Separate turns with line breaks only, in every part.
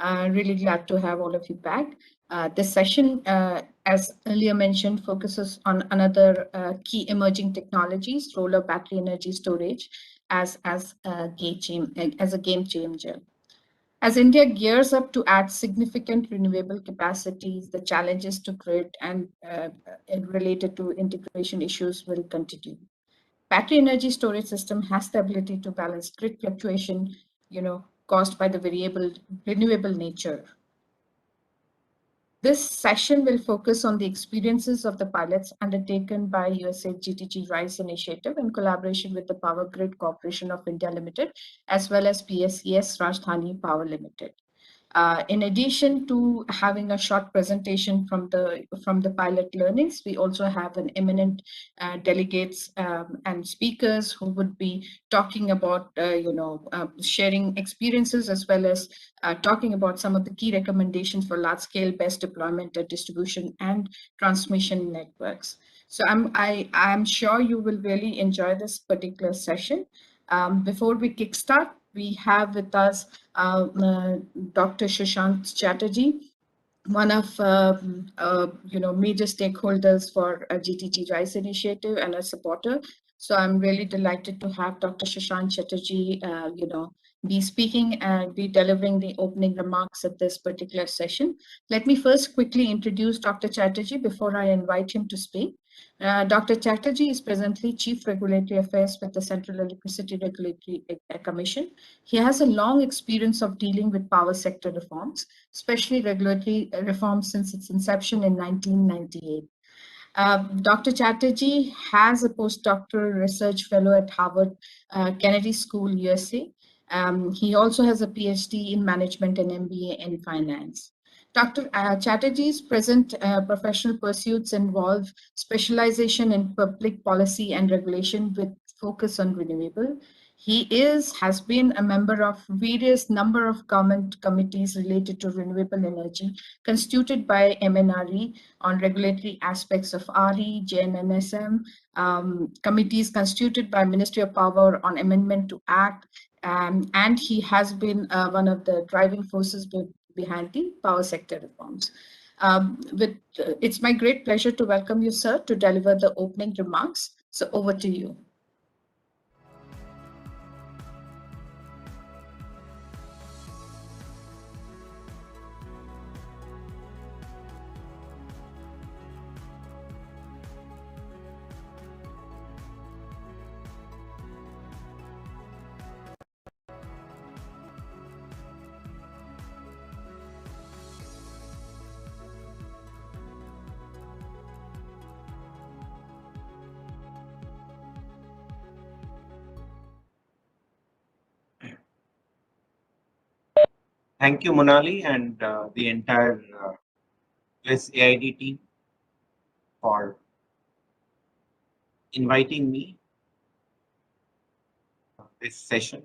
Really glad to have all of you back. This session, as earlier mentioned, focuses on another key emerging technologies, solar battery energy storage, as a game changer. As India gears up to add significant renewable capacities, the challenges to grid and related to integration issues will continue. Battery energy storage system has the ability to balance grid fluctuation, caused by the variable renewable nature. This session will focus on the experiences of the pilots undertaken by USA GTG RISE initiative in collaboration with the Power Grid Corporation of India Limited, as well as PSES Rajdhani Power Limited. In addition to having a short presentation from the pilot learnings, we also have an eminent delegates and speakers who would be talking about, sharing experiences as well as talking about some of the key recommendations for large-scale BESS deployment, distribution, and transmission networks. So I'm sure you will really enjoy this particular session. Before we kickstart, we have with us Dr. Shashank Chatterjee, one of major stakeholders for GTG RISE initiative and a supporter. So I'm really delighted to have Dr. Shashank Chatterjee, be speaking and be delivering the opening remarks at this particular session. Let me first quickly introduce Dr. Chatterjee before I invite him to speak. Dr. Chatterjee is presently Chief Regulatory Affairs with the Central Electricity Regulatory Commission. He has a long experience of dealing with power sector reforms, especially regulatory reforms since its inception in 1998. Dr. Chatterjee has a postdoctoral research fellow at Harvard Kennedy School, USA. He also has a PhD in management and MBA in finance. Dr. Chatterjee's present professional pursuits involve specialization in public policy and regulation with focus on renewable. He has been a member of various number of government committees related to renewable energy constituted by MNRE on regulatory aspects of RE, JNNSM, committees constituted by Ministry of Power on amendment to Act, and he has been one of the driving forces behind the power sector reforms. It's my great pleasure to welcome you, sir, to deliver the opening remarks. So over to you.
Thank you, Monali, and the entire USAID team for inviting me this session.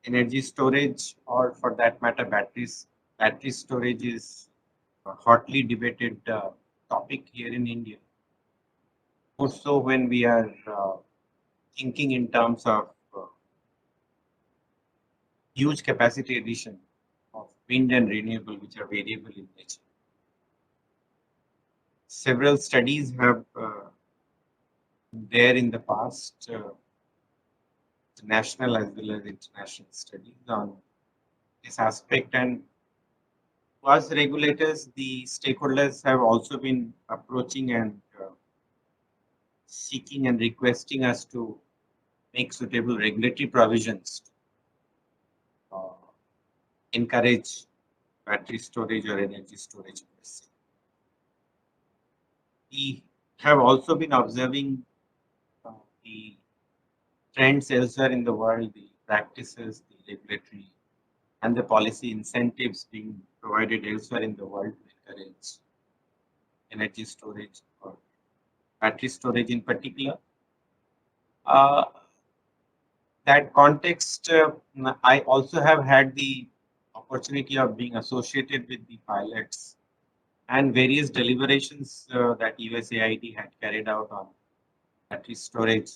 Energy storage, or for that matter, battery storage is a hotly debated topic here in India. Also, when we are thinking in terms of huge capacity addition of wind and renewable, which are variable in nature. Several studies have there in the past, national as well as international studies on this aspect, and as regulators, the stakeholders have also been approaching and seeking and requesting us to make suitable regulatory provisions encourage battery storage or energy storage. We have also been observing the trends elsewhere in the world, the practices, the regulatory and the policy incentives being provided elsewhere in the world to encourage energy storage or battery storage in particular. That context, I also have had the opportunity of being associated with the pilots and various deliberations that USAID had carried out on battery storage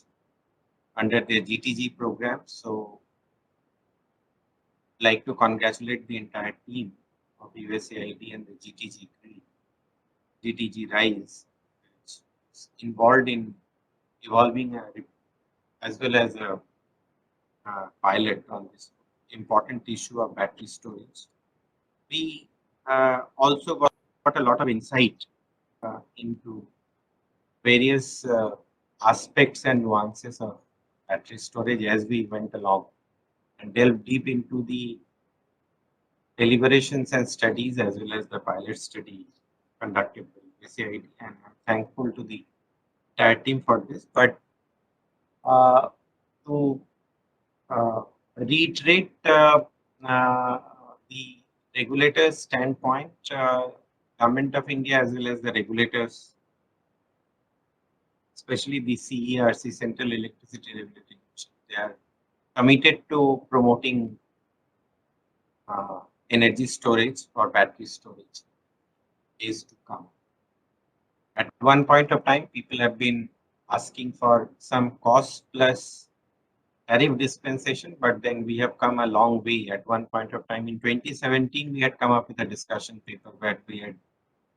under their GTG program. So like to congratulate the entire team of USAID and the GTG Rise, which is involved in evolving as well as a pilot on this important issue of battery storage. We also got a lot of insight into various aspects and nuances of battery storage as we went along and delved deep into the deliberations and studies as well as the pilot study conducted by USAID. And I'm thankful to the entire team for this. But uh, to reiterate uh, the regulators' standpoint, Government of India as well as the regulators, especially the CERC, Central Electricity Regulatory Commission, they are committed to promoting uh, energy storage or battery storage is to come. At one point of time, people have been asking for some cost plus tariff dispensation, but then we have come a long way. At one point of time in 2017, we had come up with a discussion paper where we had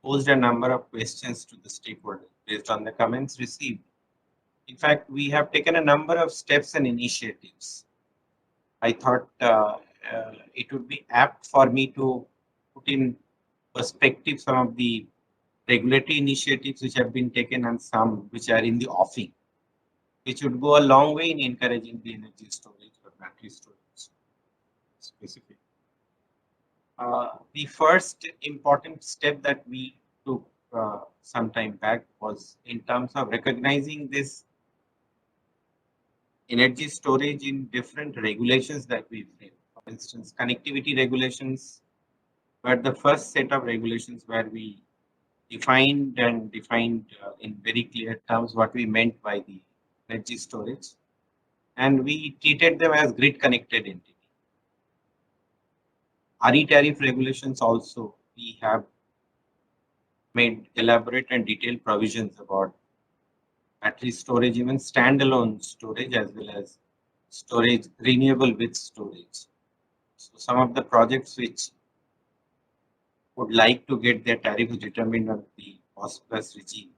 posed a number of questions to the stakeholders based on the comments received. In fact, we have taken a number of steps and initiatives. I thought it would be apt for me to put in perspective some of the regulatory initiatives which have been taken and some which are in the offing, which would go a long way in encouraging the energy storage or battery storage specific. The first important step that we took some time back was in terms of recognizing this energy storage in different regulations that we frame. For instance, connectivity regulations were the first set of regulations where we defined in very clear terms what we meant by the energy storage, and we treated them as grid connected entity. RE tariff regulations also, we have made elaborate and detailed provisions about battery storage, even standalone storage as well as storage renewable with storage. So some of the projects which would like to get their tariff determined on the cost plus regime,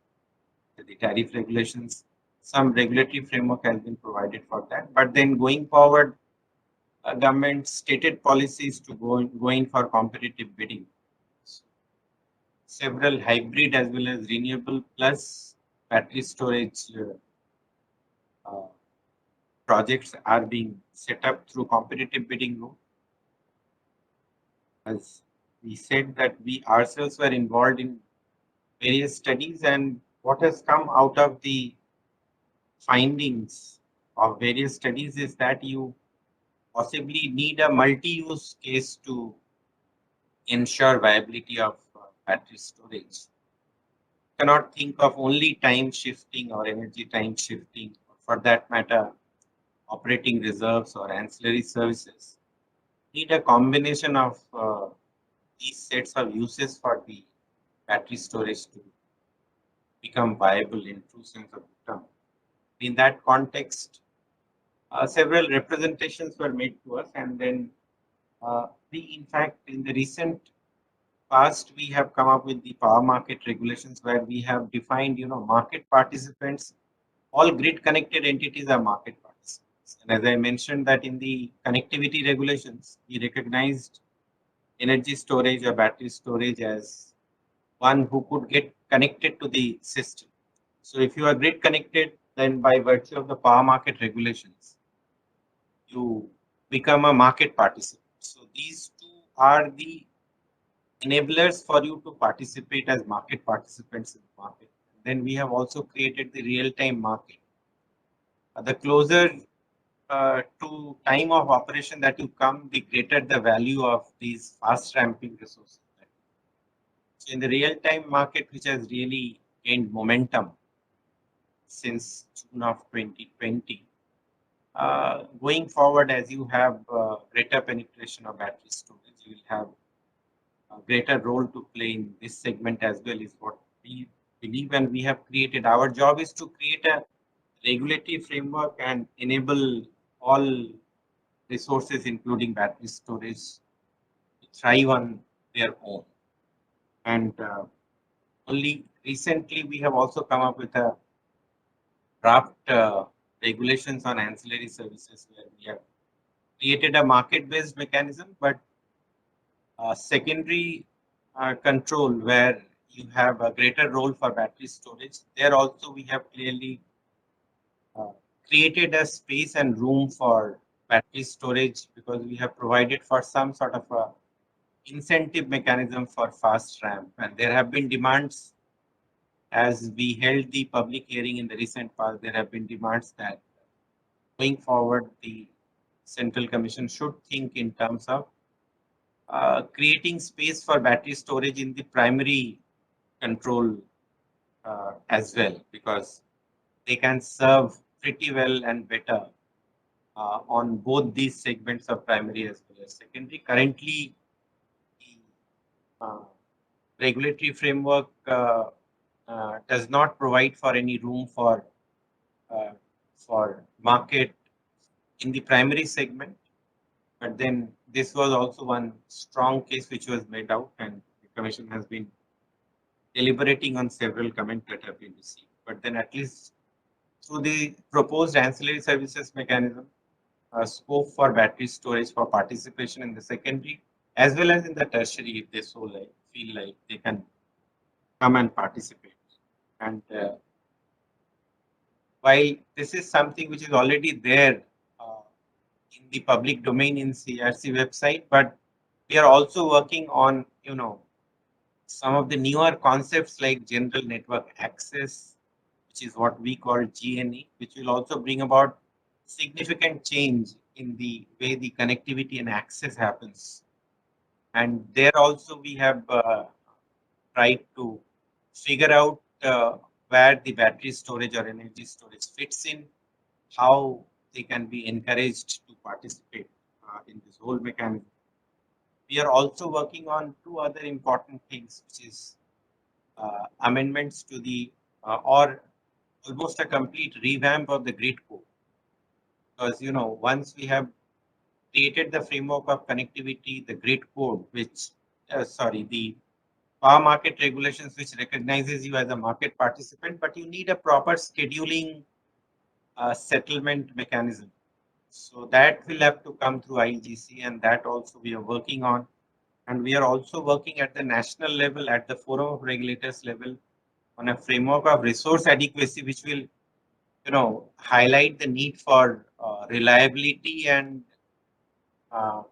the tariff regulations, some regulatory framework has been provided for that. But then going forward, government stated policies to go in for competitive bidding. So several hybrid as well as renewable plus battery storage uh, projects are being set up through competitive bidding route. As we said that we ourselves were involved in various studies, and what has come out of the findings of various studies is that you possibly need a multi-use case to ensure viability of battery storage. Cannot think of only time shifting or energy time shifting, or for that matter, operating reserves or ancillary services. Need a combination of these sets of uses for the battery storage to become viable in true sense of the term. In that context, several representations were made to us, and then we, in fact, in the recent past, we have come up with the power market regulations where we have defined, market participants. All grid connected entities are market participants. And as I mentioned that in the connectivity regulations, we recognized energy storage or battery storage as one who could get connected to the system. So if you are grid connected, then by virtue of the power market regulations, you become a market participant. So these two are the enablers for you to participate as market participants in the market. Then we have also created the real-time market. The closer to time of operation that you come, the greater the value of these fast ramping resources. So in the real-time market, which has really gained momentum since June of 2020, going forward, as you have greater penetration of battery storage, you will have a greater role to play in this segment as well, is what we believe, and we have created. Our job is to create a regulatory framework and enable all resources, including battery storage, thrive on their own. And only recently, we have also come up with a draft regulations on ancillary services where we have created a market-based mechanism, but secondary control where you have a greater role for battery storage. There also we have clearly uh, created a space and room for battery storage because we have provided for some sort of a incentive mechanism for fast ramp. And there have been demands as we held the public hearing in the recent past, there have been demands that going forward, the Central Commission should think in terms of creating space for battery storage in the primary control as well, because they can serve pretty well and better on both these segments of primary as well as secondary. Currently, the regulatory framework does not provide for any room uh, for market in the primary segment. But then this was also one strong case which was made out, and the Commission has been deliberating on several comments that have been received. But then at least through the proposed ancillary services mechanism, scope for battery storage for participation in the secondary as well as in the tertiary if they so like feel like they can come and participate. And while this is something which is already there in the public domain in CRC website, but we are also working on, some of the newer concepts like general network access, which is what we call GNE, which will also bring about significant change in the way the connectivity and access happens. And there also we have tried to figure out where the battery storage or energy storage fits in, how they can be encouraged to participate in this whole mechanism. We are also working on two other important things, which is amendments to the or almost a complete revamp of the grid code. Because once we have created the framework of connectivity, the grid code, which the power market regulations, which recognizes you as a market participant, but you need a proper scheduling settlement mechanism. So that will have to come through IGC, and that also we are working on. And we are also working at the national level, at the forum of regulators level, on a framework of resource adequacy, which will, highlight the need for reliability and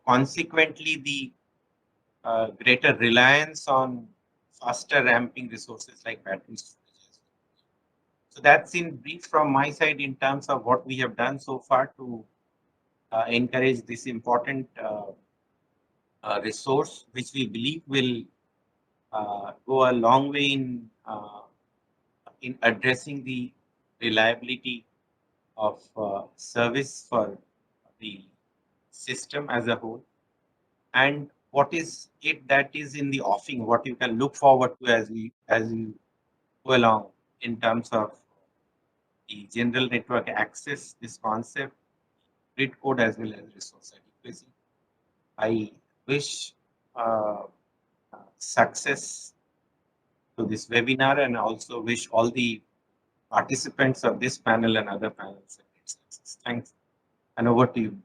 consequently the greater reliance on faster ramping resources like battery storage. So that's in brief from my side in terms of what we have done so far to encourage this important resource, which we believe will go a long way in addressing the reliability of service for the system as a whole, and what is it that is in the offing, what you can look forward to as you go along in terms of the general network access, this concept, grid code as well as resource adequacy. I wish success to this webinar and also wish all the participants of this panel and other panels a great success. Thanks, and over to you.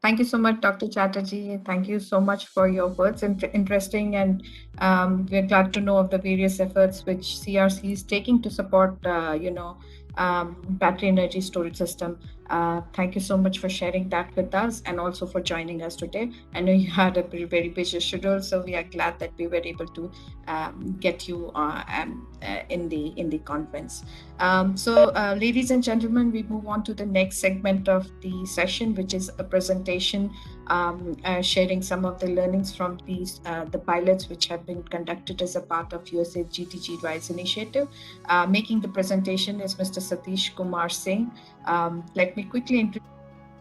Thank you so much, Dr. Chatterjee. Thank you so much for your words. Interesting, and we're glad to know of the various efforts which CRC is taking to support, battery energy storage system. Thank you so much for sharing that with us, and also for joining us today. I know you had a very busy schedule, so we are glad that we were able to get you in the conference. Ladies and gentlemen, we move on to the next segment of the session, which is a presentation sharing some of the learnings from the pilots which have been conducted as a part of USA GTG RISE initiative. Making the presentation is Mr. Satish Kumar Singh. Let me quickly introduce. Thank you, Satish. Over to you. Thank you so much, Dr. Chatterjee. Thank you so much for your words. Interesting, and we're glad to know of the various efforts which CRC is taking to support, battery energy storage system.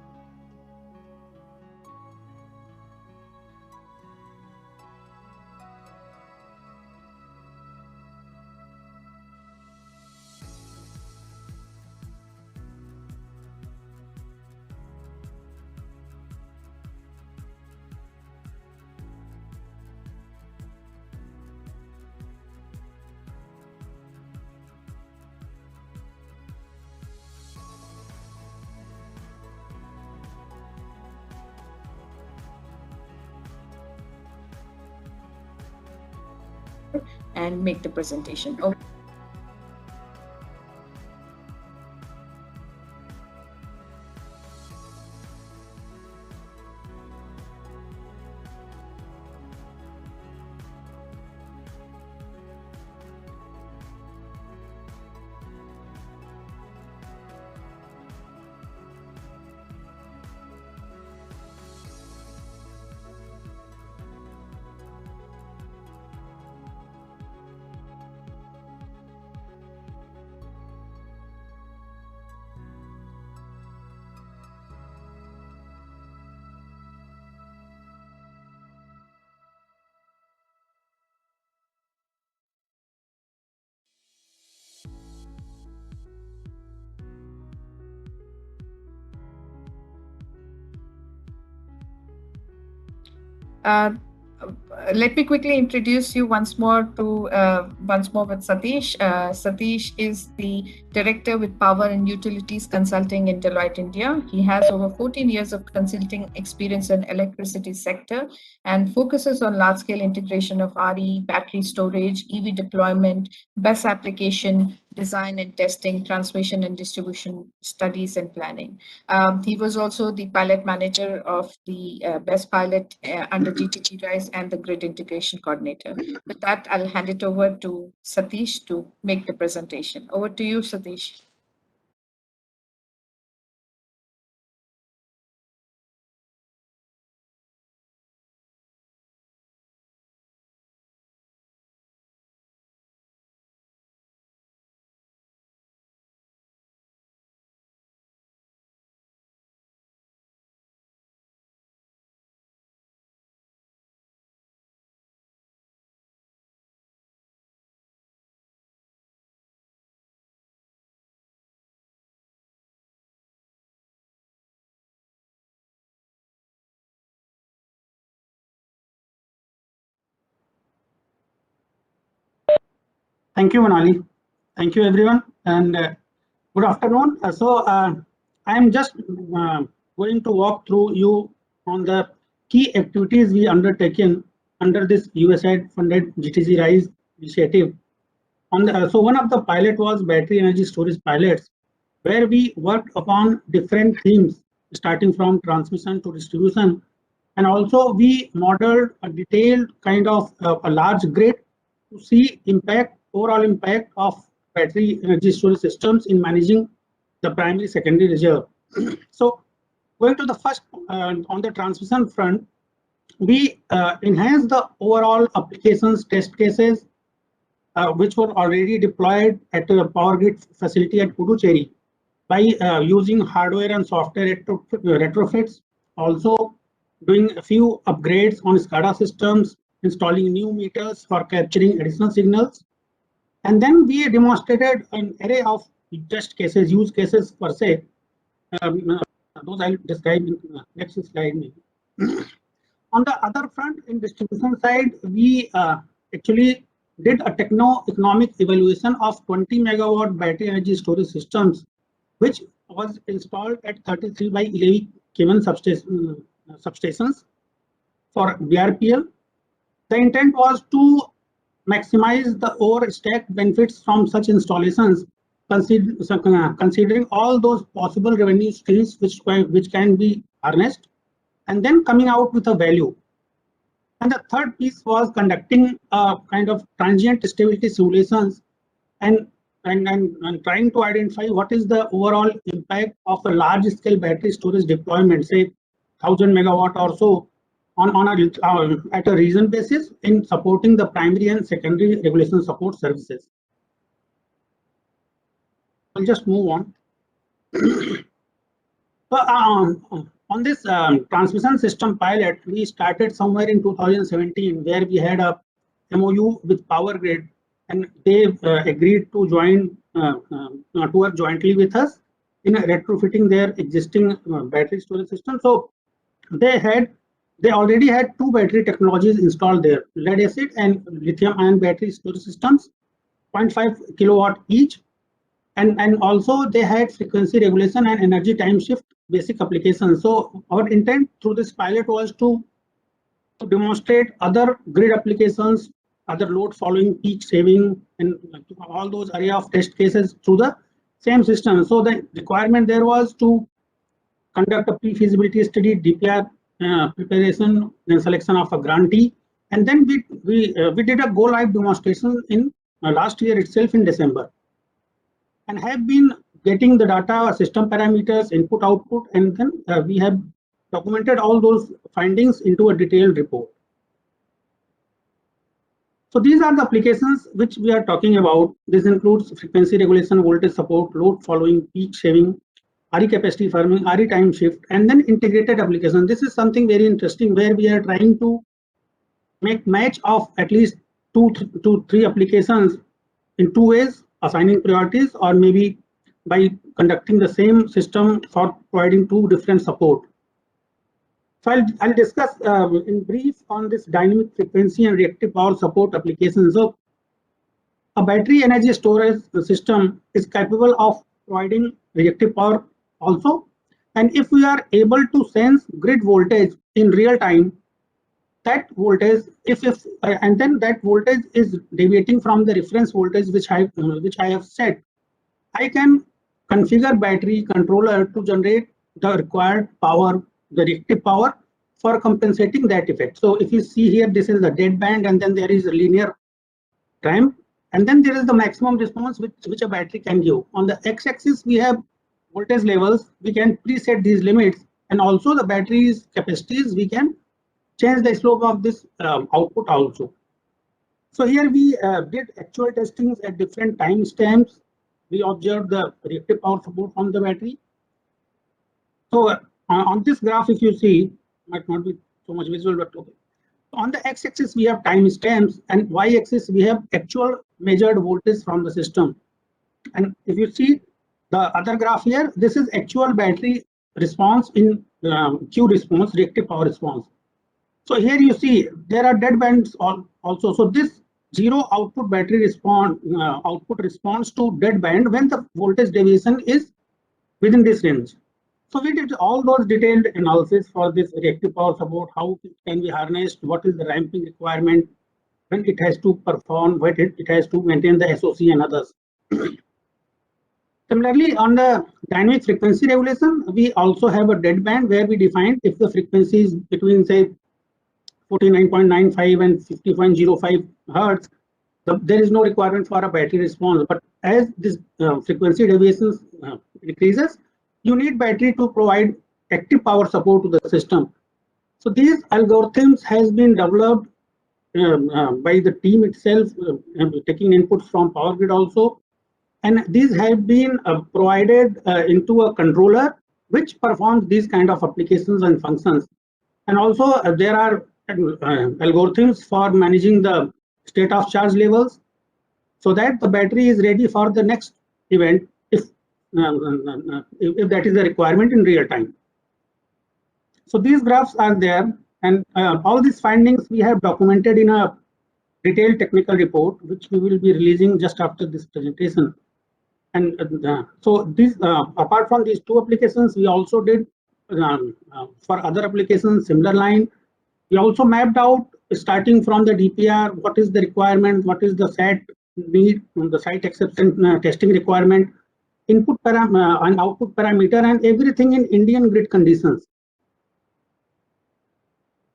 Thank you so much for sharing that with us, and also for joining us today. I know you had a very busy schedule, so we are glad that we were able to get you in the conference. and make the presentation. Uh, Let me quickly introduce you once more with Satish. Satish is the director with Power and Utilities Consulting in Deloitte India. He has over 14 years of consulting experience in electricity sector and focuses on large-scale integration of RE, battery storage, EV deployment, BESS application, design and testing, transmission and distribution studies and planning. He was also the pilot manager of the BESS pilot under GTG RISE and the grid integration coordinator. With that, I'll hand it over to Satish to make the presentation. Over to you, Satish.
Thank you, Manali. Thank you, everyone, and good afternoon. I am just going to walk through you on the key activities we undertaken under this USAID-funded GTG RISE initiative. One of the pilot was battery energy storage pilots, where we worked upon different themes, starting from transmission to distribution, and also we modeled a detailed kind of a large grid to see overall impact of battery energy storage systems in managing the primary secondary reserve. So going to the first on the transmission front, we enhanced the overall applications test cases which were already deployed at a power grid facility at Puducherry by using hardware and software retrofits, also doing a few upgrades on SCADA systems, installing new meters for capturing additional signals. And then we demonstrated an array of test cases, use cases per se. Those I'll describe in the next slide. On the other front, in distribution side, we actually did a techno-economic evaluation of 20 megawatt battery energy storage systems, which was installed at 33 by 11 Kevin substations for BRPL. The intent was to maximize the overstack benefits from such installations, considering all those possible revenue streams which can be harnessed, and then coming out with a value. And the third piece was conducting a kind of transient stability simulations and trying to identify what is the overall impact of a large scale battery storage deployment, say 1000 megawatt or so, at a region basis in supporting the primary and secondary regulation support services. I'll just move on. On this transmission system pilot, we started somewhere in 2017, where we had a MOU with Power Grid, and they agreed to work jointly with us in retrofitting their existing battery storage system. So they already had two battery technologies installed there: lead acid and lithium ion battery storage systems, 0.5 kilowatt each. And also they had frequency regulation and energy time shift basic applications. So our intent through this pilot was to demonstrate other grid applications other load following peak saving, and all those array of test cases through the same system. So the requirement there was to conduct a pre-feasibility study, DPR preparation, then selection of a grantee, and then we did a go-live demonstration in last year itself in December, and have been getting the data, system parameters, input, output, and then we have documented all those findings into a detailed report. So these are the applications which we are talking about. This includes frequency regulation, voltage support, load following, peak shaving, RE capacity firming, RE time shift, and then integrated application. This is something very interesting where we are trying to make match of at least two to three applications in two ways, assigning priorities or maybe by conducting the same system for providing two different support. So I'll discuss in brief on this dynamic frequency and reactive power support applications. So a battery energy storage system is capable of providing reactive power also. And if we are able to sense grid voltage in real time, that voltage, and then that voltage is deviating from the reference voltage which I have set, I can configure battery controller to generate the required power, the reactive power, for compensating that effect. So if you see here, this is the dead band, and then there is a linear ramp, and then there is the maximum response which a battery can give. On the x-axis, we have voltage levels. We can preset these limits, and also the battery's capacities. We can change the slope of this output also. So here we did actual testings at different time stamps. We observed the reactive power support from the battery. So on this graph, if you see, might not be so much visual, but okay. On the x-axis, we have time stamps, and y-axis, we have actual measured voltage from the system. And if you see the other graph here, this is actual battery response in Q response, reactive power response. So here you see there are dead bands also. So this zero output battery output responds to dead band when the voltage deviation is within this range. So we did all those detailed analysis for this reactive power support, how it can be harnessed, what is the ramping requirement, when it has to perform, what it has to maintain the SOC and others. Similarly, on the dynamic frequency regulation, we also have a dead band where we define if the frequency is between, say, 49.95 and 50.05 hertz, there is no requirement for a battery response. But as this frequency deviations increases, you need battery to provide active power support to the system. So these algorithms has been developed by the team itself, taking inputs from Power Grid also, and these have been provided into a controller which performs these kind of applications and functions. And also there are algorithms for managing the state of charge levels, so that the battery is ready for the next event if that is a requirement in real time. So these graphs are there, and all these findings we have documented in a detailed technical report, which we will be releasing just after this presentation. And so these, apart from these two applications, we also did for other applications similar line. We also mapped out, starting from the DPR, what is the requirement, what is the set need, the site acceptance testing requirement, input parameter and output parameter, and everything in Indian grid conditions.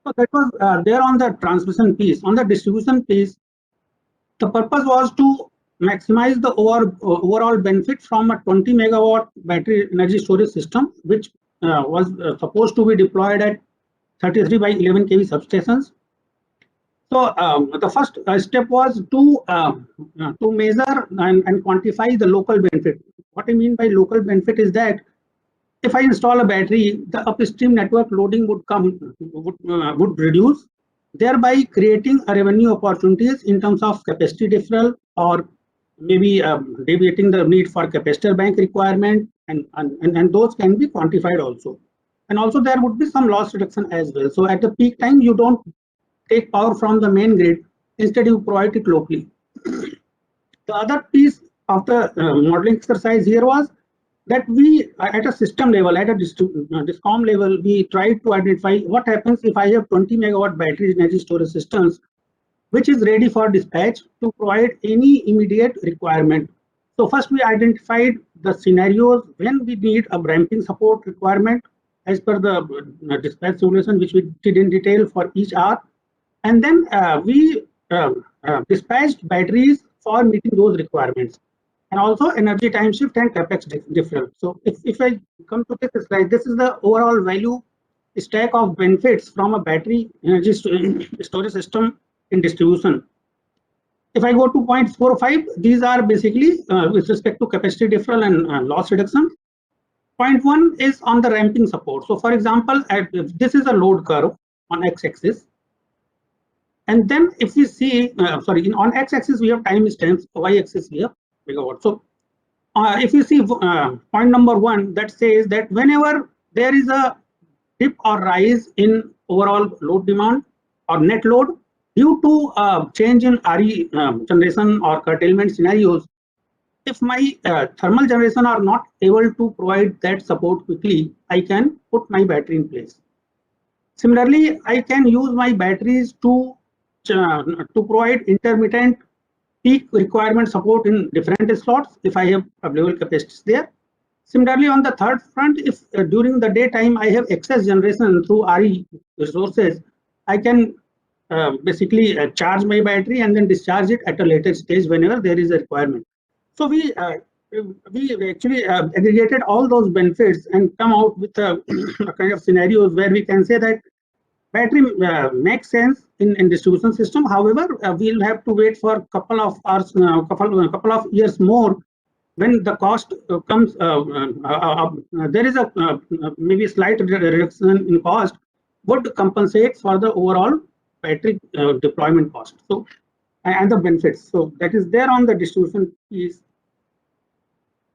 So that was there on the transmission piece. On the distribution piece, the purpose was to maximize the overall benefit from a 20 megawatt battery energy storage system, which was supposed to be deployed at 33 by 11 kV substations. So the first step was to measure and quantify the local benefit. What I mean by local benefit is that if I install a battery, the upstream network loading would reduce, thereby creating a revenue opportunities in terms of capacity deferral, or maybe deviating the need for capacitor bank requirement, and those can be quantified also. And also there would be some loss reduction as well. So at the peak time, you don't take power from the main grid, instead you provide it locally. The other piece of the modeling exercise here was that we, at a system level, at a DISCOM level, we tried to identify what happens if I have 20 megawatt battery energy storage systems which is ready for dispatch to provide any immediate requirement. So first we identified the scenarios when we need a ramping support requirement as per the dispatch simulation, which we did in detail for each hour. And then we dispatched batteries for meeting those requirements, and also energy time shift and capex difference. So if I come to this slide, this is the overall value stack of benefits from a battery energy storage system in distribution. If I go to 0.45, these are basically with respect to capacity deferral and loss reduction. 0.1 is on the ramping support. So for example, this is a load curve on x-axis. And then if we see, on x-axis we have time stamps, y-axis we have megawatt. So if you see point number 1, that says that whenever there is a dip or rise in overall load demand or net load due to change in RE generation or curtailment scenarios, if my thermal generation are not able to provide that support quickly, I can put my battery in place. Similarly, I can use my batteries to provide intermittent peak requirement support in different slots if I have available capacities there. Similarly, on the third front, if during the daytime I have excess generation through RE resources, I can basically charge my battery and then discharge it at a later stage whenever there is a requirement. So we actually aggregated all those benefits and come out with a kind of scenarios where we can say that battery makes sense in distribution system. However, we'll have to wait for a couple of hours, couple of years more when the cost comes. There is a maybe slight reduction in cost would compensate for the overall battery deployment cost. So and the benefits. So that is there on the distribution piece.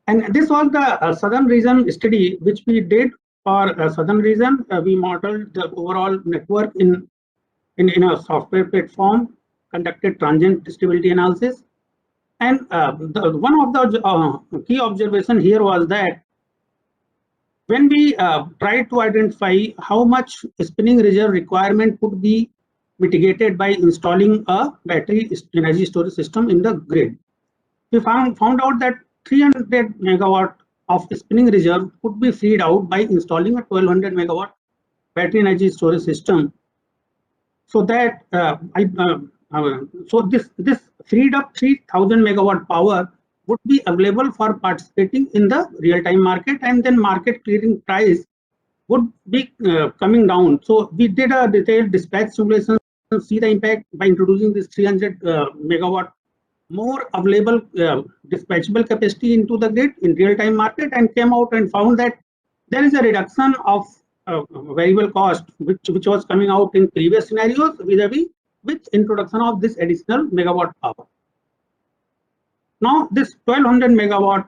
And this was the southern region study which we did for southern region. We modeled the overall network in a software platform, conducted transient stability analysis, and one of the key observation here was that when we tried to identify how much spinning reserve requirement could be mitigated by installing a battery energy storage system in the grid, we found out that 300 megawatt of spinning reserve could be freed out by installing a 1200 megawatt battery energy storage system. So that so this freed up 3000 megawatt power would be available for participating in the real-time market, and then market clearing price would be coming down. So we did a detailed dispatch simulation to see the impact by introducing this 300 megawatt more available dispatchable capacity into the grid in real-time market, and came out and found that there is a reduction of variable cost which was coming out in previous scenarios vis-a-vis with introduction of this additional megawatt power. Now this 1200 megawatt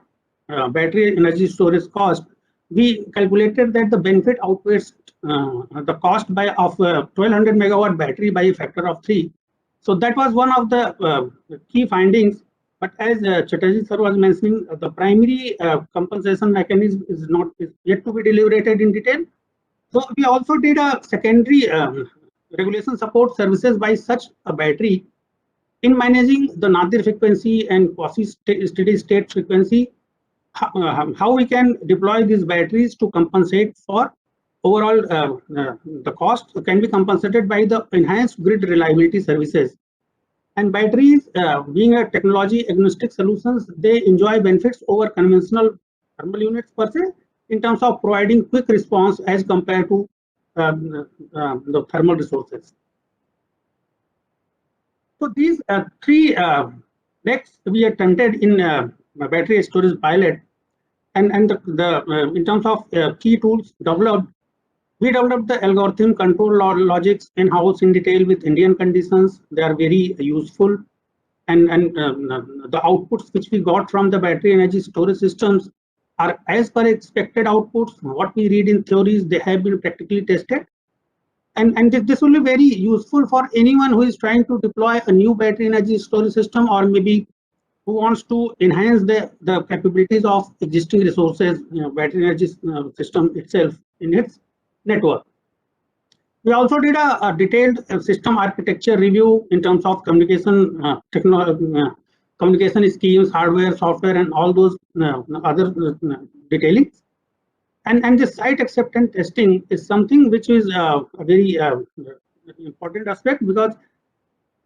battery energy storage cost, we calculated that the benefit outweighs the cost by of 1200 megawatt battery by a factor of 3. So that was one of the key findings. But as Chatterjee sir was mentioning, the primary compensation mechanism is yet to be deliberated in detail. So we also did a secondary regulation support services by such a battery in managing the nadir frequency and quasi steady state frequency. How we can deploy these batteries to compensate for overall the cost can be compensated by the enhanced grid reliability services. And batteries being a technology agnostic solutions, they enjoy benefits over conventional thermal units per se in terms of providing quick response as compared to the thermal resources. So these three decks we attempted in battery storage pilot, and in terms of key tools developed, we developed the algorithm control logics in-house in detail with Indian conditions. They are very useful, and the outputs which we got from the battery energy storage systems are as per expected outputs. What we read in theories, they have been practically tested, and this will be very useful for anyone who is trying to deploy a new battery energy storage system, or maybe who wants to enhance the capabilities of existing resources, battery energy system itself in its network. We also did a detailed system architecture review in terms of communication communication schemes, hardware, software, and all those other detailings. And the site acceptance testing is something which is a very important aspect, because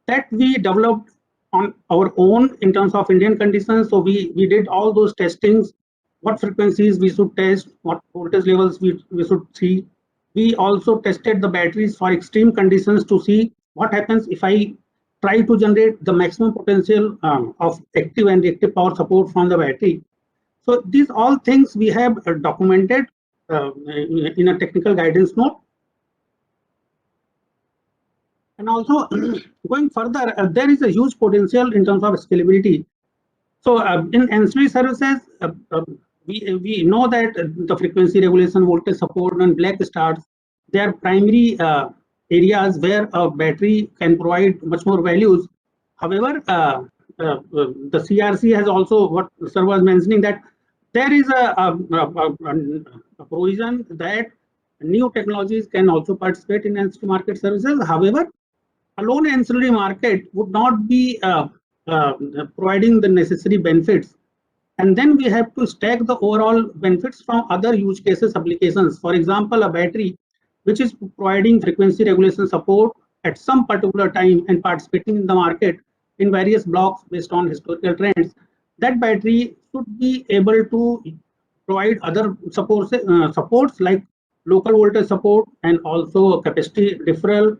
that we developed on our own in terms of Indian conditions. So we did all those testings, what frequencies we should test, what voltage levels we should see. We also tested the batteries for extreme conditions to see what happens if I try to generate the maximum potential of active and reactive power support from the battery. So these all things we have documented in a technical guidance note. And also going further, there is a huge potential in terms of scalability. So in ancillary services, we know that the frequency regulation, voltage support, and black stars, they are primary areas where a battery can provide much more values. However, the CRC has also, what sir was mentioning, that there is a provision that new technologies can also participate in ancillary market services. However, alone ancillary market would not be providing the necessary benefits, and then we have to stack the overall benefits from other use cases applications. For example, a battery which is providing frequency regulation support at some particular time and participating in the market in various blocks based on historical trends, that battery should be able to provide other supports like local voltage support and also capacity deferral,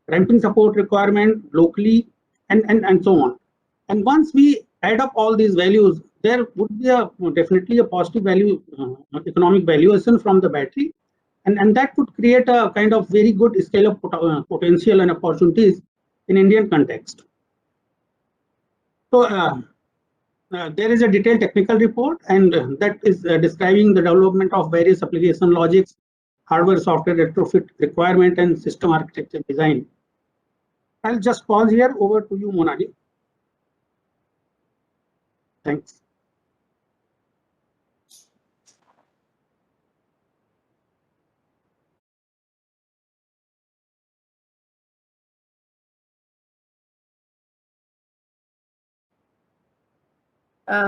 ramping support requirement locally, and so on. And once we add up all these values, there would be definitely a positive value, economic valuation from the battery, and that could create a kind of very good scale of potential and opportunities in Indian context. So there is a detailed technical report, and that is describing the development of various application logics, hardware, software retrofit requirement, and system architecture design. I'll just pause here. Over to you, Monali. Thanks.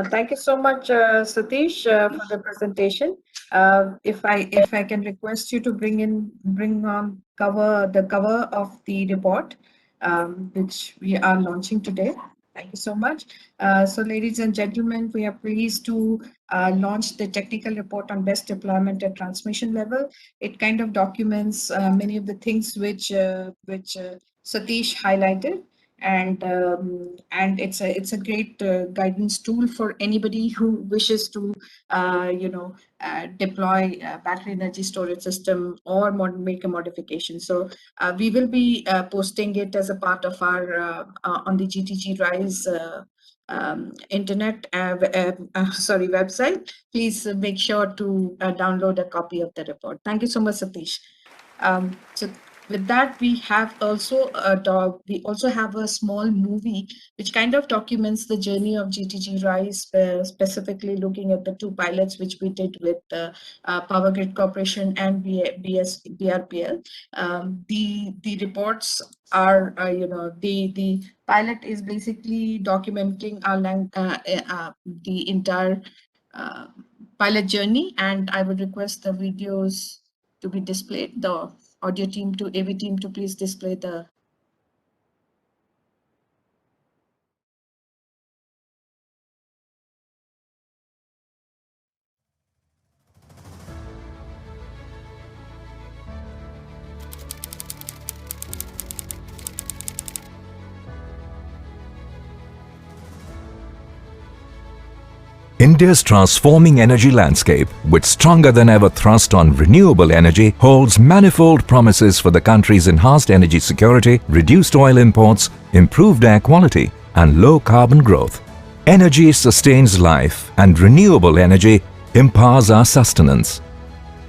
Thank you so much, Satish, for the presentation. If I can request you to bring on the cover of the report, which we are launching today. Thank you so much. So, ladies and gentlemen, we are pleased to launch the technical report on BESS deployment at transmission level. It kind of documents many of the things which Satish highlighted, and it's a great guidance tool for anybody who wishes to deploy a battery energy storage system or make a modification. So we will be posting it as a part of our on the GTG Rise website. Please make sure to download a copy of the report. Thank you so much, Satish. So with that, we also have a small movie which kind of documents the journey of GTG Rise, specifically looking at the two pilots which we did with Power Grid Corporation and BRPL. The reports are, the pilot is basically documenting the entire pilot journey, and I would request the videos to be displayed, the audio team to AV team to please display the.
India's transforming energy landscape, with stronger than ever thrust on renewable energy, holds manifold promises for the country's enhanced energy security, reduced oil imports, improved air quality, and low carbon growth. Energy sustains life, and renewable energy empowers our sustenance.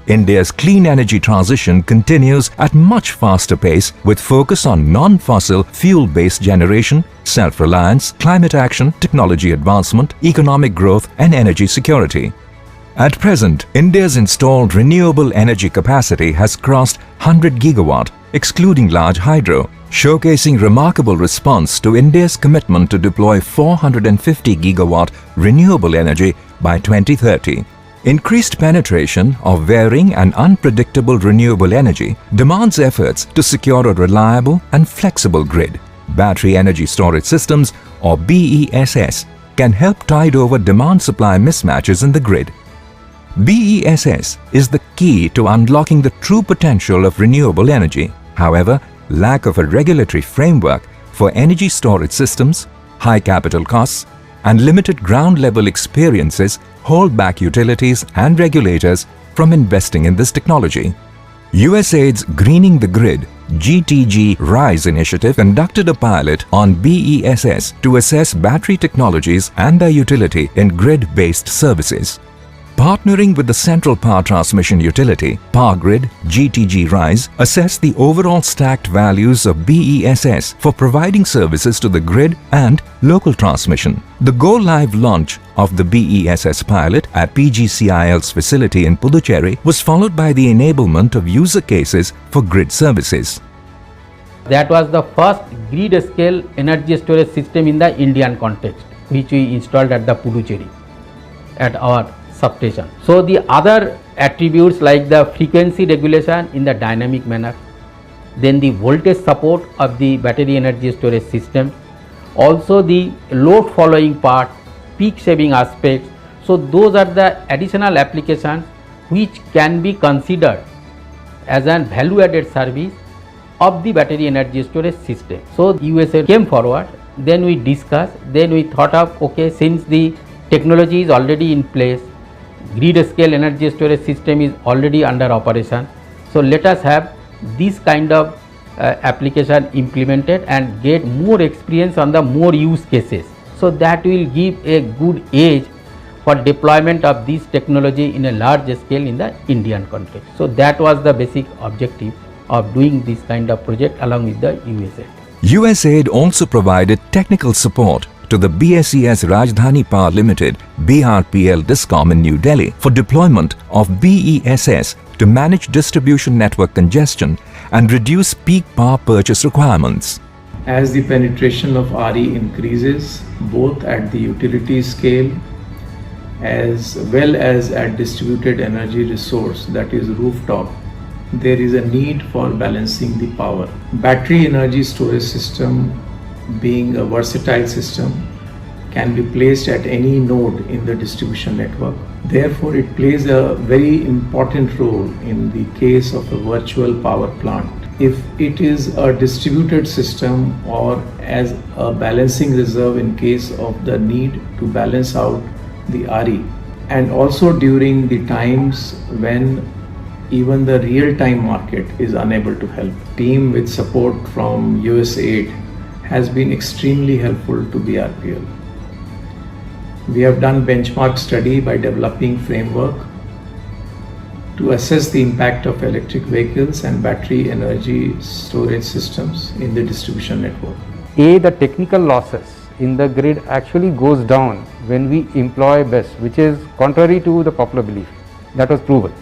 India's clean energy transition continues at much faster pace, with focus on non-fossil fuel-based generation, self-reliance, climate action, technology advancement, economic growth, and energy security. At present, India's installed renewable energy capacity has crossed 100 gigawatt, excluding large hydro, showcasing remarkable response to India's commitment to deploy 450 gigawatt renewable energy by 2030. Increased penetration of varying and unpredictable renewable energy demands efforts to secure a reliable and flexible grid. Battery energy storage systems, or BESS, can help tide over demand-supply mismatches in the grid. BESS is the key to unlocking the true potential of renewable energy. However, lack of a regulatory framework for energy storage systems, high capital costs, and limited ground-level experiences hold back utilities and regulators from investing in this technology. USAID's Greening the Grid (GTG) RISE initiative conducted a pilot on BESS to assess battery technologies and their utility in grid-based services. Partnering with the Central Power Transmission Utility, PowerGrid, GTG RISE assessed the overall stacked values of BESS for providing services to the grid and local transmission. The go-live launch of the BESS pilot at PGCIL's facility in Puducherry was followed by the enablement of user cases for grid services.
That was the first grid-scale energy storage system in the Indian context, which we installed at the Puducherry at our substation. So the other attributes like the frequency regulation in the dynamic manner, then the voltage support of the battery energy storage system, also the load following part, peak shaving aspects. So those are the additional applications which can be considered as a value added service of the battery energy storage system. So USA came forward, then we discussed, then we thought of, okay, since the technology is already in place, grid scale energy storage system is already under operation, so let us have this kind of application implemented and get more experience on the more use cases. So that will give a good edge for deployment of this technology in a large scale in the Indian context. So that was the basic objective of doing this kind of project along with the USAID.
USAID also provided technical support to the BSES Rajdhani Power Limited (BRPL) Discom in New Delhi for deployment of BESS to manage distribution network congestion and reduce peak power purchase requirements.
As the penetration of RE increases, both at the utility scale as well as at distributed energy resource, that is rooftop, there is a need for balancing the power. Battery energy storage system, being a versatile system, can be placed at any node in the distribution network. Therefore, it plays a very important role in the case of a virtual power plant. If it is a distributed system or as a balancing reserve in case of the need to balance out the RE, and also during the times when even the real-time market is unable to help. Team with support from USAID has been extremely helpful to BRPL. We have done benchmark study by developing framework to assess the impact of electric vehicles and battery energy storage systems in the distribution network.
The technical losses in the grid actually goes down when we employ BESS, which is contrary to the popular belief. That was proven.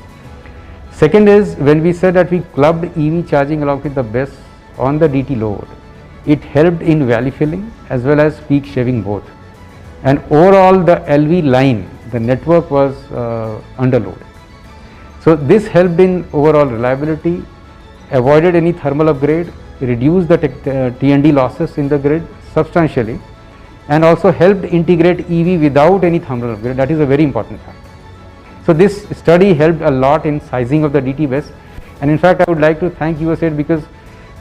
Second is, when we said that we clubbed EV charging along with the BESS on the DT load, it helped in valley filling as well as peak shaving both. And overall the LV line, the network was underloaded. So this helped in overall reliability, avoided any thermal upgrade, reduced the T&D losses in the grid substantially, and also helped integrate EV without any thermal upgrade. That is a very important fact. So this study helped a lot in sizing of the DT BESS, and in fact I would like to thank USAID because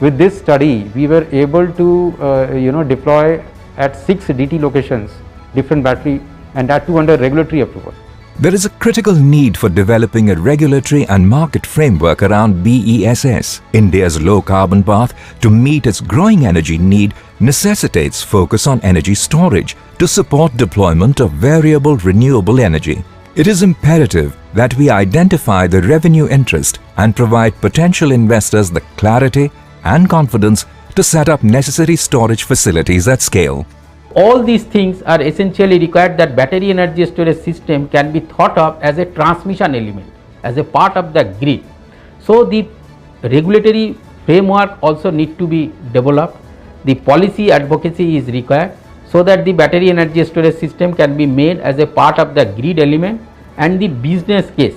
with this study we were able to deploy at 6 DT locations different battery, and that too under regulatory approval.
There is a critical need for developing a regulatory and market framework around BESS. India's low carbon path to meet its growing energy need necessitates focus on energy storage to support deployment of variable renewable energy. It is imperative that we identify the revenue interest and provide potential investors the clarity and confidence to set up necessary storage facilities at scale.
All these things are essentially required that battery energy storage system can be thought of as a transmission element, as a part of the grid. So the regulatory framework also need to be developed. The policy advocacy is required so that the battery energy storage system can be made as a part of the grid element, and the business case,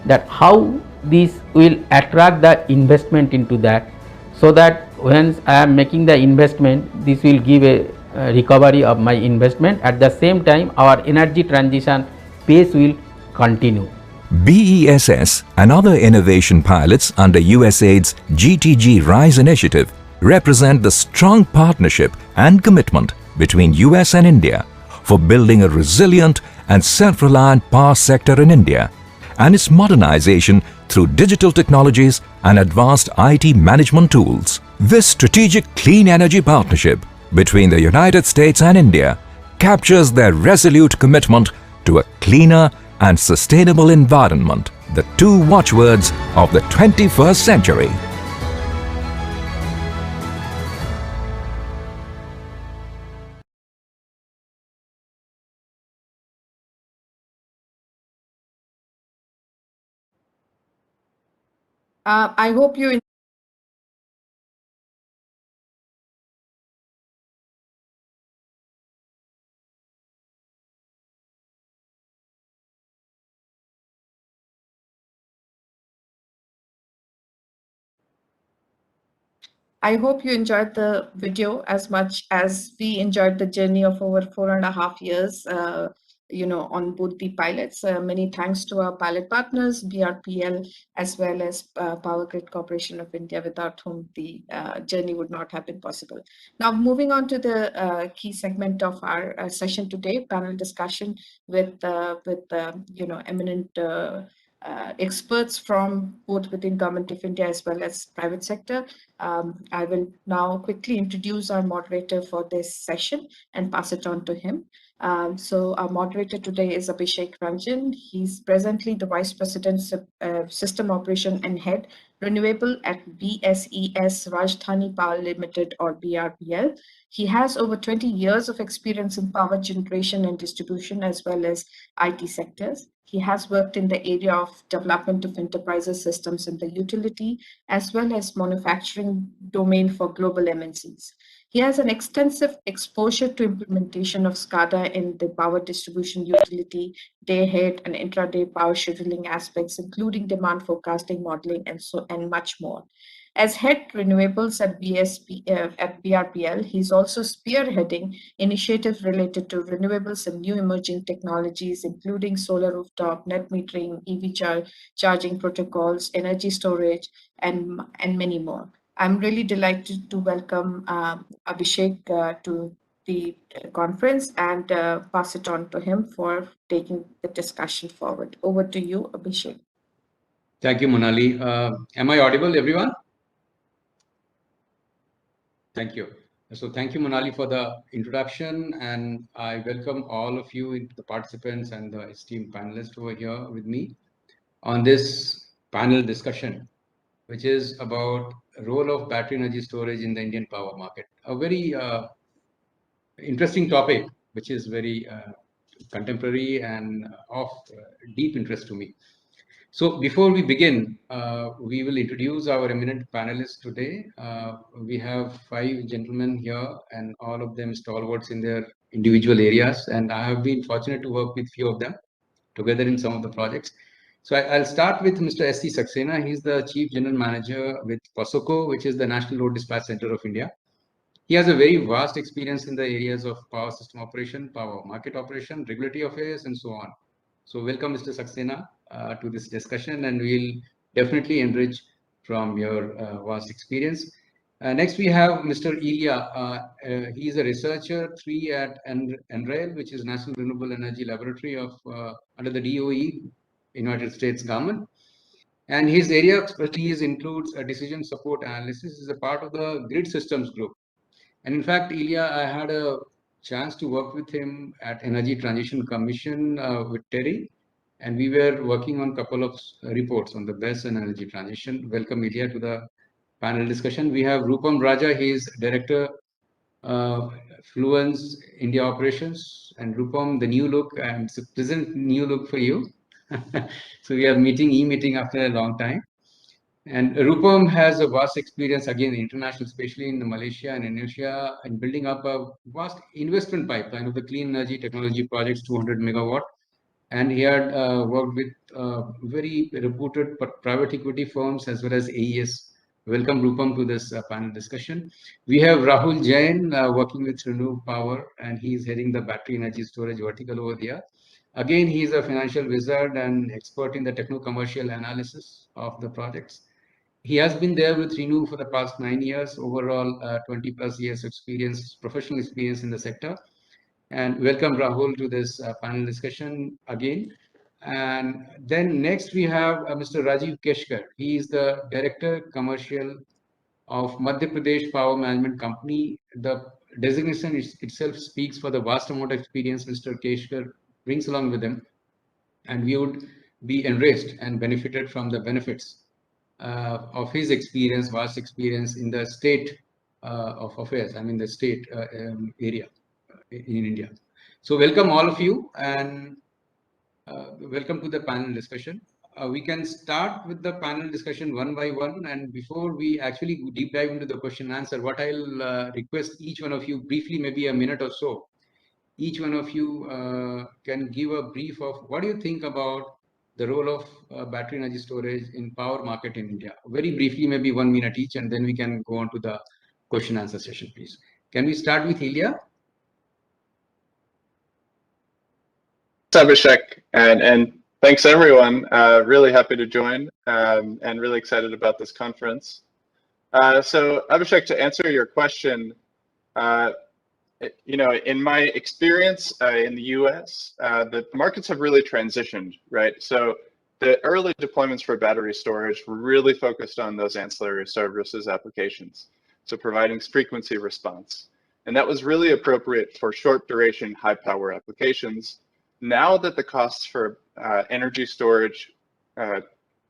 that how this will attract the investment into that, so that when I am making the investment, this will give a recovery of my investment. At the same time, our energy transition pace will continue.
BESS and other innovation pilots under USAID's GTG RISE initiative represent the strong partnership and commitment between US and India for building a resilient and self-reliant power sector in India and its modernization through digital technologies and advanced IT management tools. This strategic clean energy partnership between the United States and India captures their resolute commitment to a cleaner and sustainable environment, the two watchwords of the 21st century.
I hope you I hope you enjoyed the video as much as we enjoyed the journey of over 4.5 years, on both the pilots. Many thanks to our pilot partners, BRPL, as well as Power Grid Corporation of India, without whom the journey would not have been possible. Now, moving on to the key segment of our session today, panel discussion with eminent experts from both within Government of India as well as private sector. I will now quickly introduce our moderator for this session and pass it on to him. So our moderator today is Abhishek Ranjan. He's presently the Vice President, System Operation and Head, Renewable at BSES Rajdhani Power Limited, or BRPL. He has over 20 years of experience in power generation and distribution as well as IT sectors. He has worked in the area of development of enterprises systems in the utility as well as manufacturing domain for global MNCs. He has an extensive exposure to implementation of SCADA in the power distribution utility, day-ahead and intraday power scheduling aspects, including demand forecasting, modeling, and much more. As head renewables at BRPL, he's also spearheading initiatives related to renewables and new emerging technologies, including solar rooftop, net metering, EV charging protocols, energy storage, and many more. I'm really delighted to welcome Abhishek to the conference and pass it on to him for taking the discussion forward. Over to you, Abhishek.
Thank you, Monali. Am I audible, everyone? Thank you. So thank you, Monali, for the introduction, and I welcome all of you, the participants and the esteemed panelists who are here with me on this panel discussion, which is about role of battery energy storage in the Indian power market. A very interesting topic, which is very contemporary and of deep interest to me. So before we begin, we will introduce our eminent panelists today. We have 5 gentlemen here, and all of them stalwarts in their individual areas. And I have been fortunate to work with few of them together in some of the projects. So I'll start with Mr. S.C. Saxena. He's the Chief General Manager with POSOCO, which is the National Load Dispatch Center of India. He has a very vast experience in the areas of power system operation, power market operation, regulatory affairs, and so on. So welcome, Mr. Saxena, to this discussion, and we'll definitely enrich from your vast experience. Next, we have Mr. Ilya. He is a researcher 3 at NREL, which is National Renewable Energy Laboratory of under the DOE, United States government. And his area of expertise includes a decision support analysis. Is a part of the grid systems group. And in fact, Ilya, I had a chance to work with him at Energy Transition Commission with Terry, and we were working on a couple of reports on the BESS and energy transition. Welcome, Ilya, to the panel discussion. We have Rupam Raja. He is Director, Fluence India Operations. And Rupam, the new look, and it's a pleasant new look for you. So we are e-meeting after a long time. And Rupam has a vast experience, again, international, especially in Malaysia and Indonesia, in building up a vast investment pipeline of the clean energy technology projects, 200 megawatt. And he had worked with very reputed private equity firms as well as AES. Welcome, Rupam, to this panel discussion. We have Rahul Jain working with Renewable Power, and he's heading the battery energy storage vertical over there. Again, he's a financial wizard and expert in the techno-commercial analysis of the projects. He has been there with Renew for the past 9 years, overall 20 plus years experience, professional experience in the sector. And welcome Rahul to this panel discussion again. And then next we have Mr. Rajiv Keshkar. He is the Director Commercial of Madhya Pradesh Power Management Company. The designation itself speaks for the vast amount of experience Mr. Keshkar brings along with him. And we would be enriched and benefited from the benefits of his experience, vast experience in the state of affairs, I mean the state area in India. So welcome all of you, and welcome to the panel discussion. We can start with the panel discussion one by one, and before we actually deep dive into the question and answer, what I'll request each one of you briefly, maybe a minute or so, each one of you can give a brief of what do you think about the role of battery energy storage in power market in India. Very briefly, maybe 1 minute each, and then we can go on to the question answer session, please. Can we start with Ilya?
Abhishek, and thanks everyone. Really happy to join and really excited about this conference. So Abhishek, to answer your question, in my experience in the US, the markets have really transitioned, right? So the early deployments for battery storage were really focused on those ancillary services applications. So providing frequency response. And that was really appropriate for short duration, high power applications. Now that the costs for energy storage,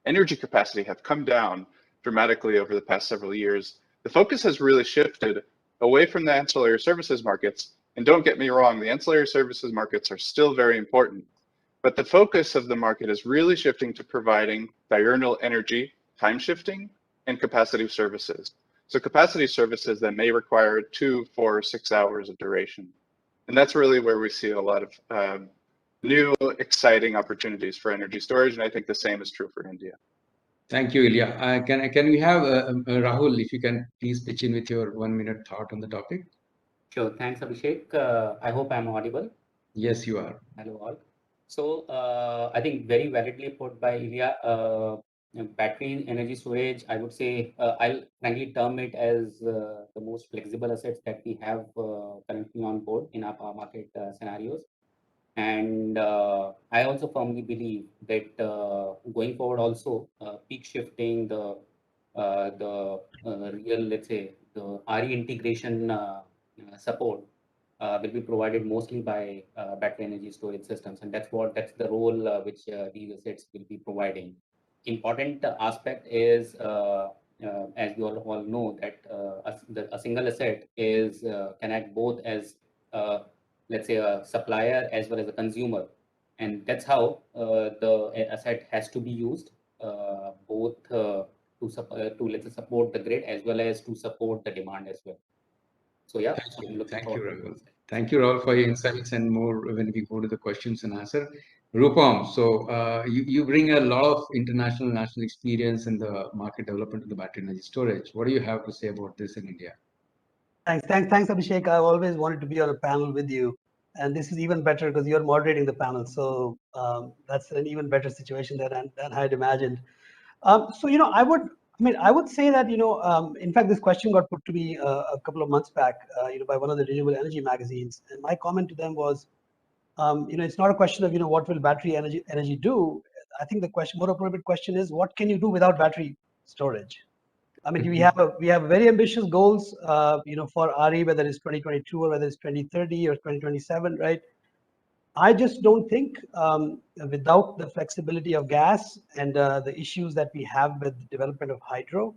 energy capacity have come down dramatically over the past several years, the focus has really shifted away from the ancillary services markets. And don't get me wrong, the ancillary services markets are still very important, but the focus of the market is really shifting to providing diurnal energy, time shifting, and capacity services. So capacity services that may require 2, 4, 6 hours of duration. And that's really where we see a lot of new exciting opportunities for energy storage, and I think the same is true for India.
Thank you, Ilya. Can we have Rahul, if you can please pitch in with your 1 minute thought on the topic?
Sure. Thanks, Abhishek. I hope I'm audible.
Yes, you are.
Hello, all. So I think very validly put by Ilya, battery energy storage, I would say, I'll frankly term it as the most flexible assets that we have currently on board in our power market scenarios. And I also firmly believe that going forward also, peak shifting, the real, let's say, the RE integration support will be provided mostly by battery energy storage systems. And that's the role which these assets will be providing. Important aspect is, as we all know, that a single asset can act both as let's say a supplier as well as a consumer, and that's how the asset has to be used both to let's say support the grid as well as to support the demand as well. So yeah,
thank you, Rahul. Thank you, Rahul, for your insights and more when we go to the questions and answer. Rupam, so you bring a lot of international national experience in the market development of the battery energy storage. What do you have to say about this in India?
Thanks, Abhishek. I've always wanted to be on a panel with you, and this is even better because you're moderating the panel. So that's an even better situation than I'd imagined. So I would say that in fact this question got put to me a couple of months back, by one of the renewable energy magazines, and my comment to them was, it's not a question of what will battery energy do. I think the more appropriate question is, what can you do without battery storage? I mean, we have very ambitious goals, for RE, whether it's 2022 or whether it's 2030 or 2027, right? I just don't think without the flexibility of gas and the issues that we have with the development of hydro,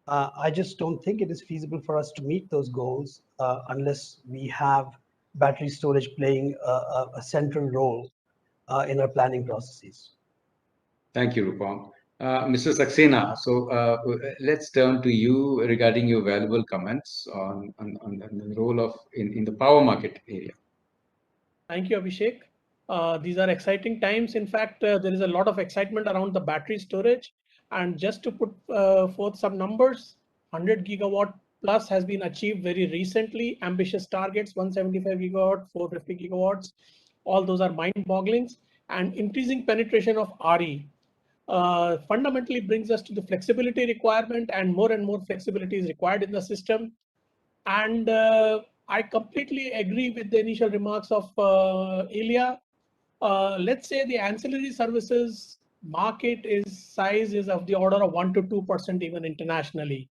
I just don't think it is feasible for us to meet those goals unless we have battery storage playing a central role in our planning processes.
Thank you, Rupam. Mr. Saxena, so let's turn to you regarding your valuable comments on the role of in the power market area.
Thank you, Abhishek. These are exciting times. In fact, there is a lot of excitement around the battery storage. And just to put forth some numbers, 100 gigawatt plus has been achieved very recently. Ambitious targets, 175 gigawatt, 450 gigawatts. All those are mind-boggling. And increasing penetration of RE fundamentally brings us to the flexibility requirement, and more flexibility is required in the system. And I completely agree with the initial remarks of Ilya. Let's say the ancillary services market size is of the order of 1 to 2% even internationally.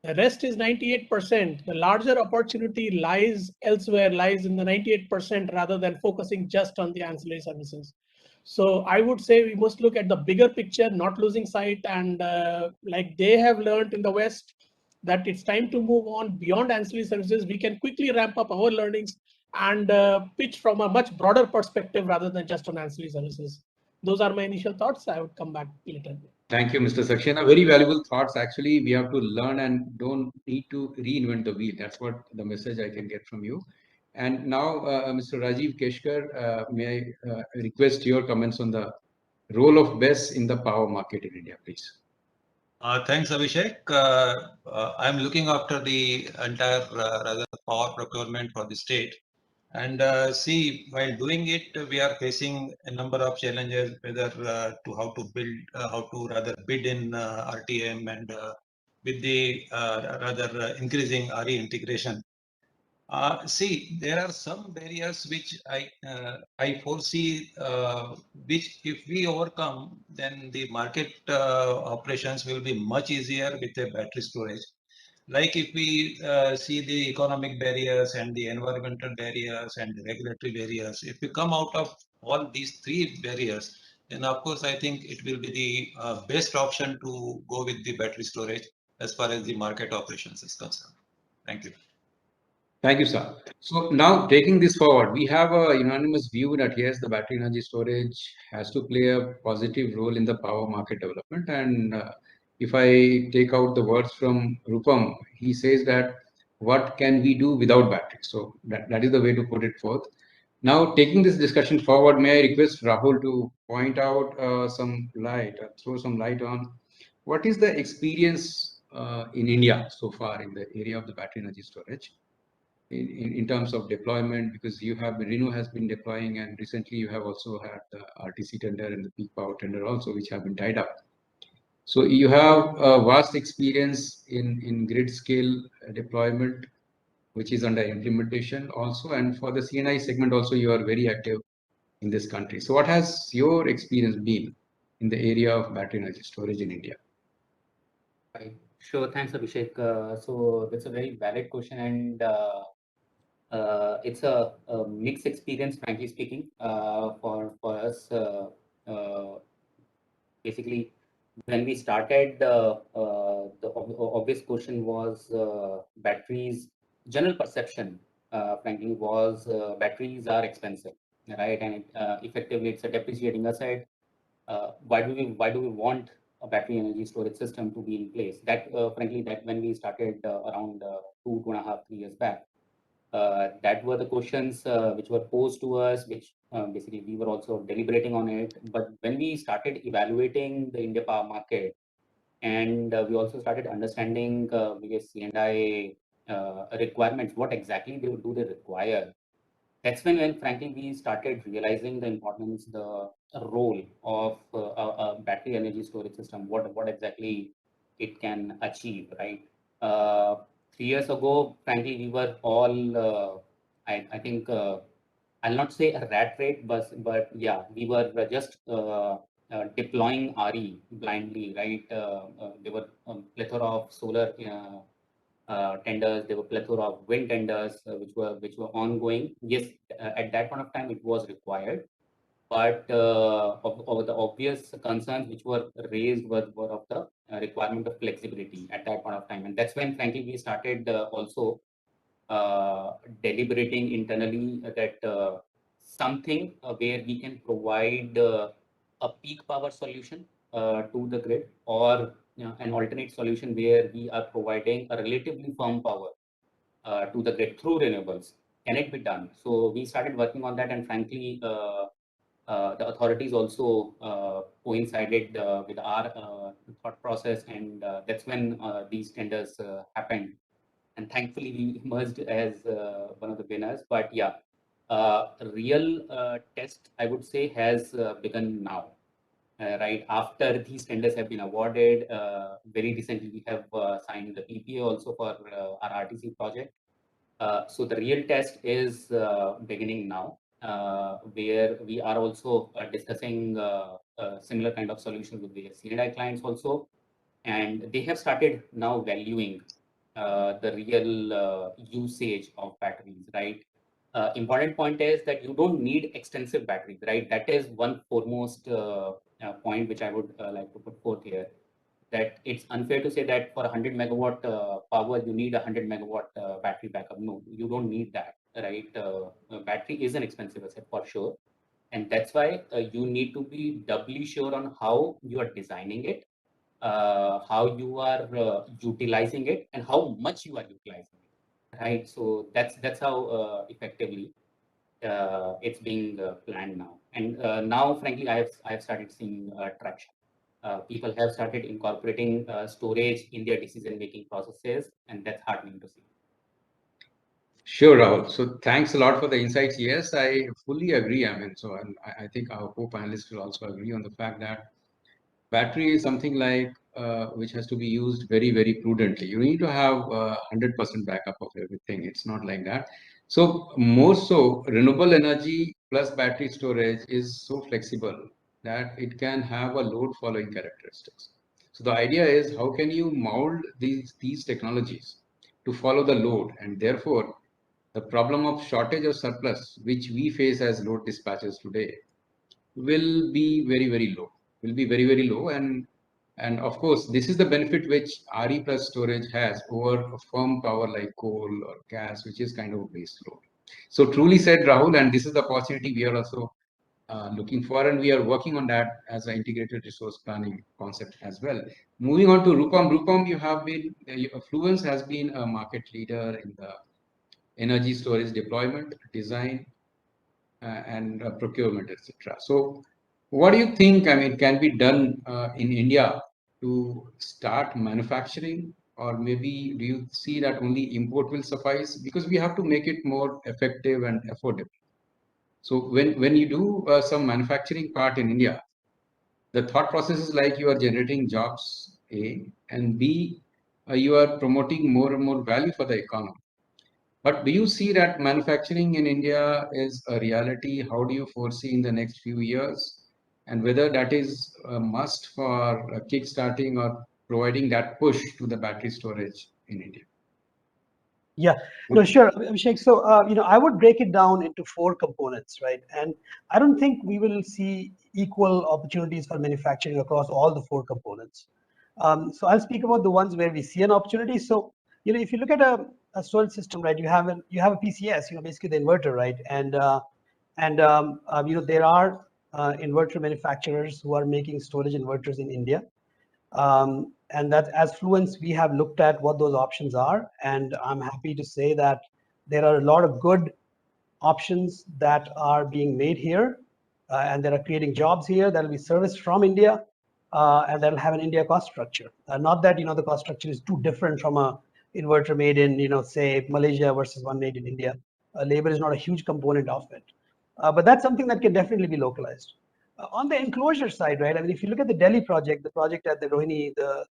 The rest is 98%. The larger opportunity lies elsewhere, lies in the 98% rather than focusing just on the ancillary services. So I would say we must look at the bigger picture, not losing sight. And like they have learned in the West, that it's time to move on beyond ancillary services. We can quickly ramp up our learnings and pitch from a much broader perspective rather than just on ancillary services. Those are my initial thoughts. I would come back later.
Thank you, Mr. Saxena. Very valuable thoughts. Actually, we have to learn and don't need to reinvent the wheel. That's what the message I can get from you. And now, Mr. Rajiv Keshkar, may I request your comments on the role of BESS in the power market in India, please.
Thanks, Abhishek. I'm looking after the entire rather power procurement for the state. And see, while doing it, we are facing a number of challenges, whether to how to build, how to rather bid in RTM and with the rather increasing RE integration. See, there are some barriers which I foresee, which if we overcome, then the market operations will be much easier with a battery storage. Like if we see the economic barriers and the environmental barriers and the regulatory barriers, if we come out of all these three barriers, then of course I think it will be the best option to go with the battery storage as far as the market operations is concerned. Thank you.
Thank you, sir. So now taking this forward, we have a unanimous view that yes, the battery energy storage has to play a positive role in the power market development. And if I take out the words from Rupam, he says that what can we do without batteries? So that is the way to put it forth. Now, taking this discussion forward, may I request Rahul to point out some light, throw some light on what is the experience in India so far in the area of the battery energy storage? In terms of deployment, because you have Renew has been deploying, and recently you have also had the RTC tender and the peak power tender also, which have been tied up. So you have a vast experience in grid scale deployment, which is under implementation also, and for the CNI segment also, you are very active in this country. So what has your experience been in the area of battery energy storage in India?
Right. Sure. Thanks, Abhishek. So that's a very valid question, and it's a mixed experience, frankly speaking, for us. Basically, when we started, the obvious question was batteries. General perception, frankly, was batteries are expensive, right? And effectively, it's a depreciating asset. Why do we want a battery energy storage system to be in place? That frankly, that when we started around 2.5, 3 years back, that were the questions which were posed to us, which basically we were also deliberating on it. But when we started evaluating the India power market, and we also started understanding various C&I requirements, what exactly do they require? That's when frankly we started realizing the importance, the role of a battery energy storage system, what exactly it can achieve, right? 3 years ago, frankly, we were all, I think, I'll not say a rat rate, but yeah, we were just deploying RE blindly, right? There were a plethora of solar tenders. There were plethora of wind tenders which were ongoing. Yes, at that point of time it was required, but of the obvious concerns which were raised were of the requirement of flexibility at that point of time, and that's when frankly we started also deliberating internally that something where we can provide a peak power solution to the grid, or an alternate solution where we are providing a relatively firm power to the grid through renewables. Can it be done? So we started working on that, and frankly, the authorities also coincided with our thought process, and that's when these tenders happened. And thankfully, we emerged as one of the winners. But yeah, real test, I would say, has begun now. Right after these tenders have been awarded, very recently we have signed the PPA also for our RTC project. So the real test is beginning now, where we are also discussing similar kind of solutions with the C&I clients also, and they have started now valuing the real usage of batteries, right? Important point is that you don't need extensive batteries, right? That is one foremost point which I would like to put forth here. That it's unfair to say that for 100 megawatt power you need a 100 megawatt battery backup. No, you don't need that, right? Battery is an expensive asset for sure, and that's why you need to be doubly sure on how you are designing it, how you are utilizing it, and how much you are utilizing it, right? So that's how effectively it's being planned now. And now, frankly, I have started seeing traction. People have started incorporating storage in their decision-making processes, and that's heartening to see.
Sure, Rahul. So thanks a lot for the insights. Yes, I fully agree. I mean, so and I think our co-panelists will also agree on the fact that battery is something like which has to be used very, very prudently. You need to have 100% backup of everything. It's not like that. So more so, renewable energy plus battery storage is so flexible that it can have a load following characteristics. So the idea is how can you mold these technologies to follow the load, and therefore the problem of shortage or surplus, which we face as load dispatchers today, will be very, very low. Will be very, very low, and of course, this is the benefit which RE plus storage has over a firm power like coal or gas, which is kind of base load. So truly said, Rahul, and this is the opportunity we are also looking for, and we are working on that as an integrated resource planning concept as well. Moving on to Rupam. Rupam, you have been, Fluence has been a market leader in the energy storage deployment, design, and procurement, etc. So, what do you think? I mean, can be done in India to start manufacturing, or maybe do you see that only import will suffice? Because we have to make it more effective and affordable. So, when you do some manufacturing part in India, the thought process is like you are generating jobs, A, and B, you are promoting more and more value for the economy. But do you see that manufacturing in India is a reality? How do you foresee in the next few years? And whether that is a must for kickstarting or providing that push to the battery storage in India?
Yeah, no, sure, Abhishek. So, I would break it down into 4 components, right? And I don't think we will see equal opportunities for manufacturing across all the 4 components. So I'll speak about the ones where we see an opportunity. So, if you look at a storage system, right, you have a PCS, basically the inverter, right? And there are inverter manufacturers who are making storage inverters in India. And that as Fluence, we have looked at what those options are, and I'm happy to say that there are a lot of good options that are being made here, and that are creating jobs here that will be serviced from India, and that will have an India cost structure. Not that the cost structure is too different from a inverter made in say Malaysia versus one made in India. Labor is not a huge component of it, but that's something that can definitely be localized. On the enclosure side, right? I mean, if you look at the Delhi project, the project at the Rohini, the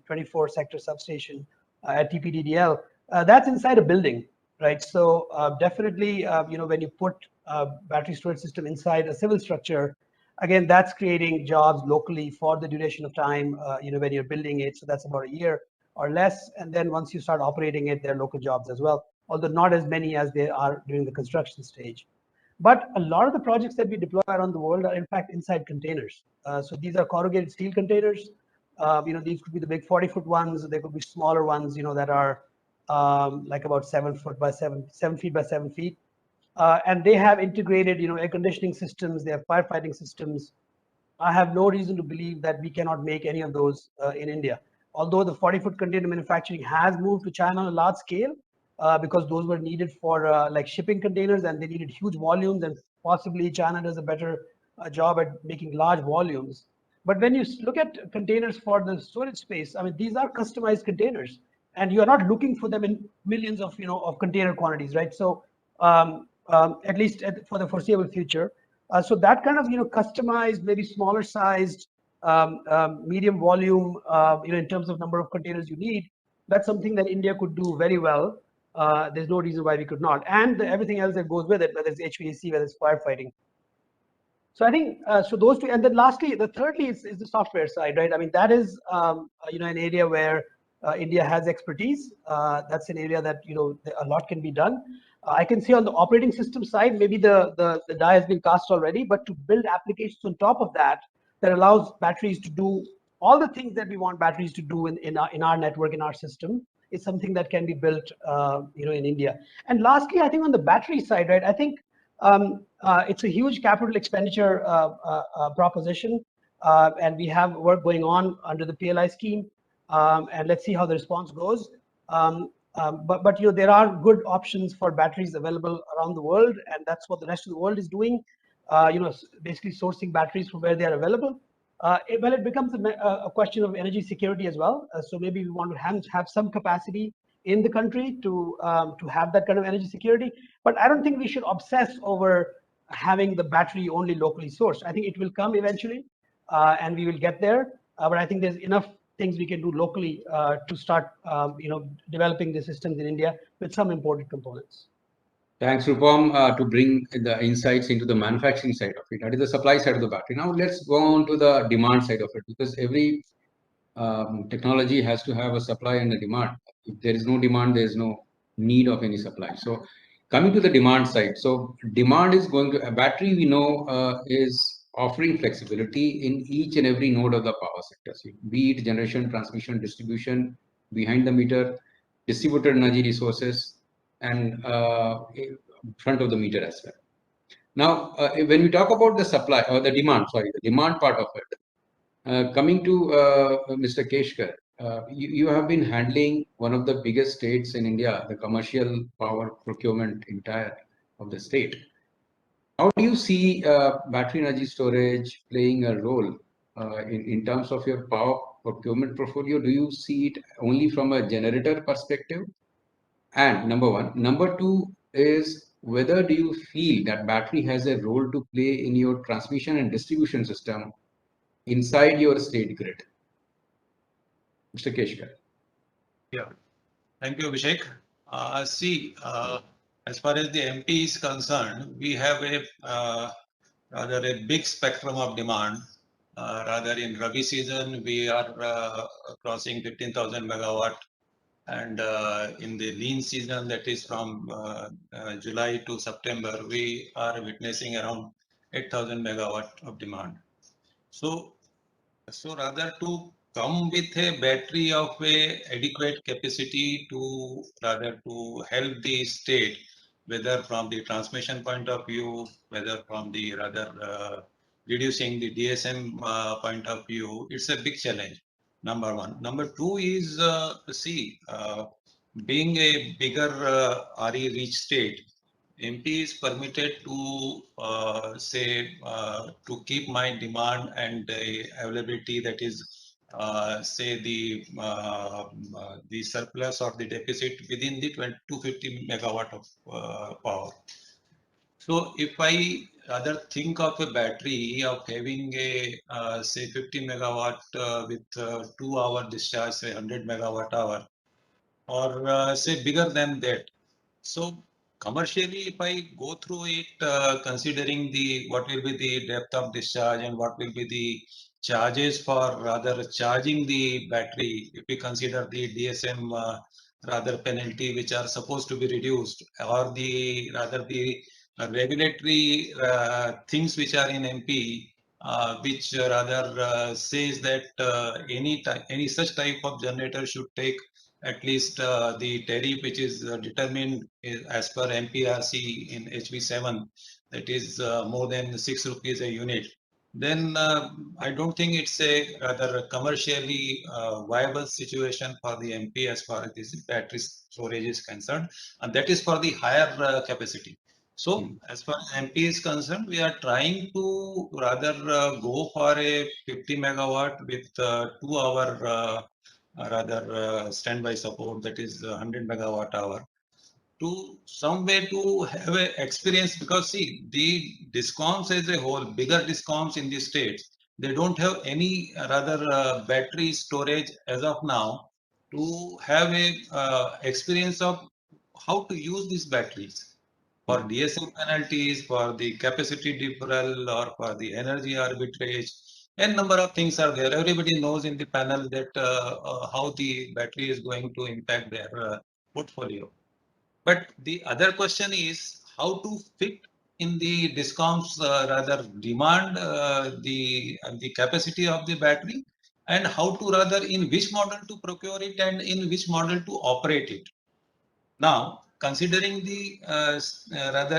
24 sector substation at TPDDL, that's inside a building, right? So definitely, when you put a battery storage system inside a civil structure, again, that's creating jobs locally for the duration of time, when you're building it. So that's about a year or less. And then once you start operating it, there are local jobs as well, although not as many as there are during the construction stage. But a lot of the projects that we deploy around the world are in fact inside containers. So these are corrugated steel containers. These could be the big 40-foot ones. There could be smaller ones, that are like about 7 feet by 7 feet. And they have integrated, air conditioning systems. They have firefighting systems. I have no reason to believe that we cannot make any of those in India. Although the 40-foot container manufacturing has moved to China on a large scale, because those were needed for like shipping containers and they needed huge volumes, and possibly China does a better job at making large volumes. But when you look at containers for the storage space, I mean, these are customized containers, and you are not looking for them in millions of of container quantities, right? So at least for the foreseeable future. So that kind of customized, maybe smaller sized, medium volume, in terms of number of containers you need, that's something that India could do very well. There's no reason why we could not, and everything else that goes with it, whether it's HVAC, whether it's firefighting. So I think so those two, and then lastly, the thirdly is the software side, right? I mean, that is an area where India has expertise. That's an area that a lot can be done. I can see on the operating system side, maybe the die has been cast already, but to build applications on top of that that allows batteries to do all the things that we want batteries to do in our network, in our system, is something that can be built in India. And lastly, I think on the battery side, right? I think it's a huge capital expenditure proposition, and we have work going on under the PLI scheme, and let's see how the response goes. But there are good options for batteries available around the world, and that's what the rest of the world is doing. Basically sourcing batteries from where they are available. It becomes a question of energy security as well. So maybe we want to have some capacity in the country to have that kind of energy security. But I don't think we should obsess over having the battery only locally sourced. I think it will come eventually, and we will get there. But I think there's enough things we can do locally to start, developing the systems in India with some imported components.
Thanks, Rupam, to bring the insights into the manufacturing side of it. That is the supply side of the battery. Now let's go on to the demand side of it, because every technology has to have a supply and a demand. If there is no demand, there is no need of any supply. So coming to the demand side, so demand is going to, a battery we know is offering flexibility in each and every node of the power sector, so be it generation, transmission, distribution, behind the meter, distributed energy resources, and front of the meter as well. Now, when we talk about the supply or the demand, sorry, the demand part of it, coming to Mr. Keshkar, you have been handling one of the biggest states in India, the commercial power procurement entire of the state. How do you see battery energy storage playing a role in terms of your power procurement portfolio? Do you see it only from a generator perspective? And number one. Number two is, whether do you feel that battery has a role to play in your transmission and distribution system inside your state grid? Mr. Keshkar.
Yeah, thank you, Abhishek. As far as the MP is concerned, we have rather a big spectrum of demand. Rather in Rabi season, we are crossing 15,000 megawatt, and in the lean season, that is from July to September, we are witnessing around 8,000 megawatt of demand. So rather to come with a battery of a adequate capacity to help the state, whether from the transmission point of view, whether from the reducing the DSM point of view, it's a big challenge. Number one. Number two is being a bigger RE rich state, MP is permitted to to keep my demand and availability, that is the surplus or the deficit within the 250 megawatt of power. So if I rather think of a battery of having a say 50 megawatt with 2-hour discharge, say 100 megawatt hour, or say bigger than that. So commercially, if I go through it, considering what will be the depth of discharge and what will be the charges for rather charging the battery, if we consider the DSM penalty, which are supposed to be reduced, or the regulatory things which are in MP, which says that any such type of generator should take at least the tariff which is determined as per MPRC in HV7, that is more than 6 rupees a unit. then I don't think it's a rather commercially viable situation for the MP as far as this battery storage is concerned, and that is for the higher capacity. So as far as MP is concerned, we are trying to rather go for a 50 megawatt with 2 hour standby support, that is 100 megawatt hour, to some way to have a experience, because see, the discoms as a whole, bigger discoms in the states, they don't have any battery storage as of now to have a experience of how to use these batteries for DSM penalties, for the capacity deferral, or for the energy arbitrage. And number of things are there. Everybody knows in the panel that how the battery is going to impact their portfolio. But the other question is how to fit in the discoms demand the capacity of the battery, and how to rather in which model to procure it and in which model to operate it. Now, considering the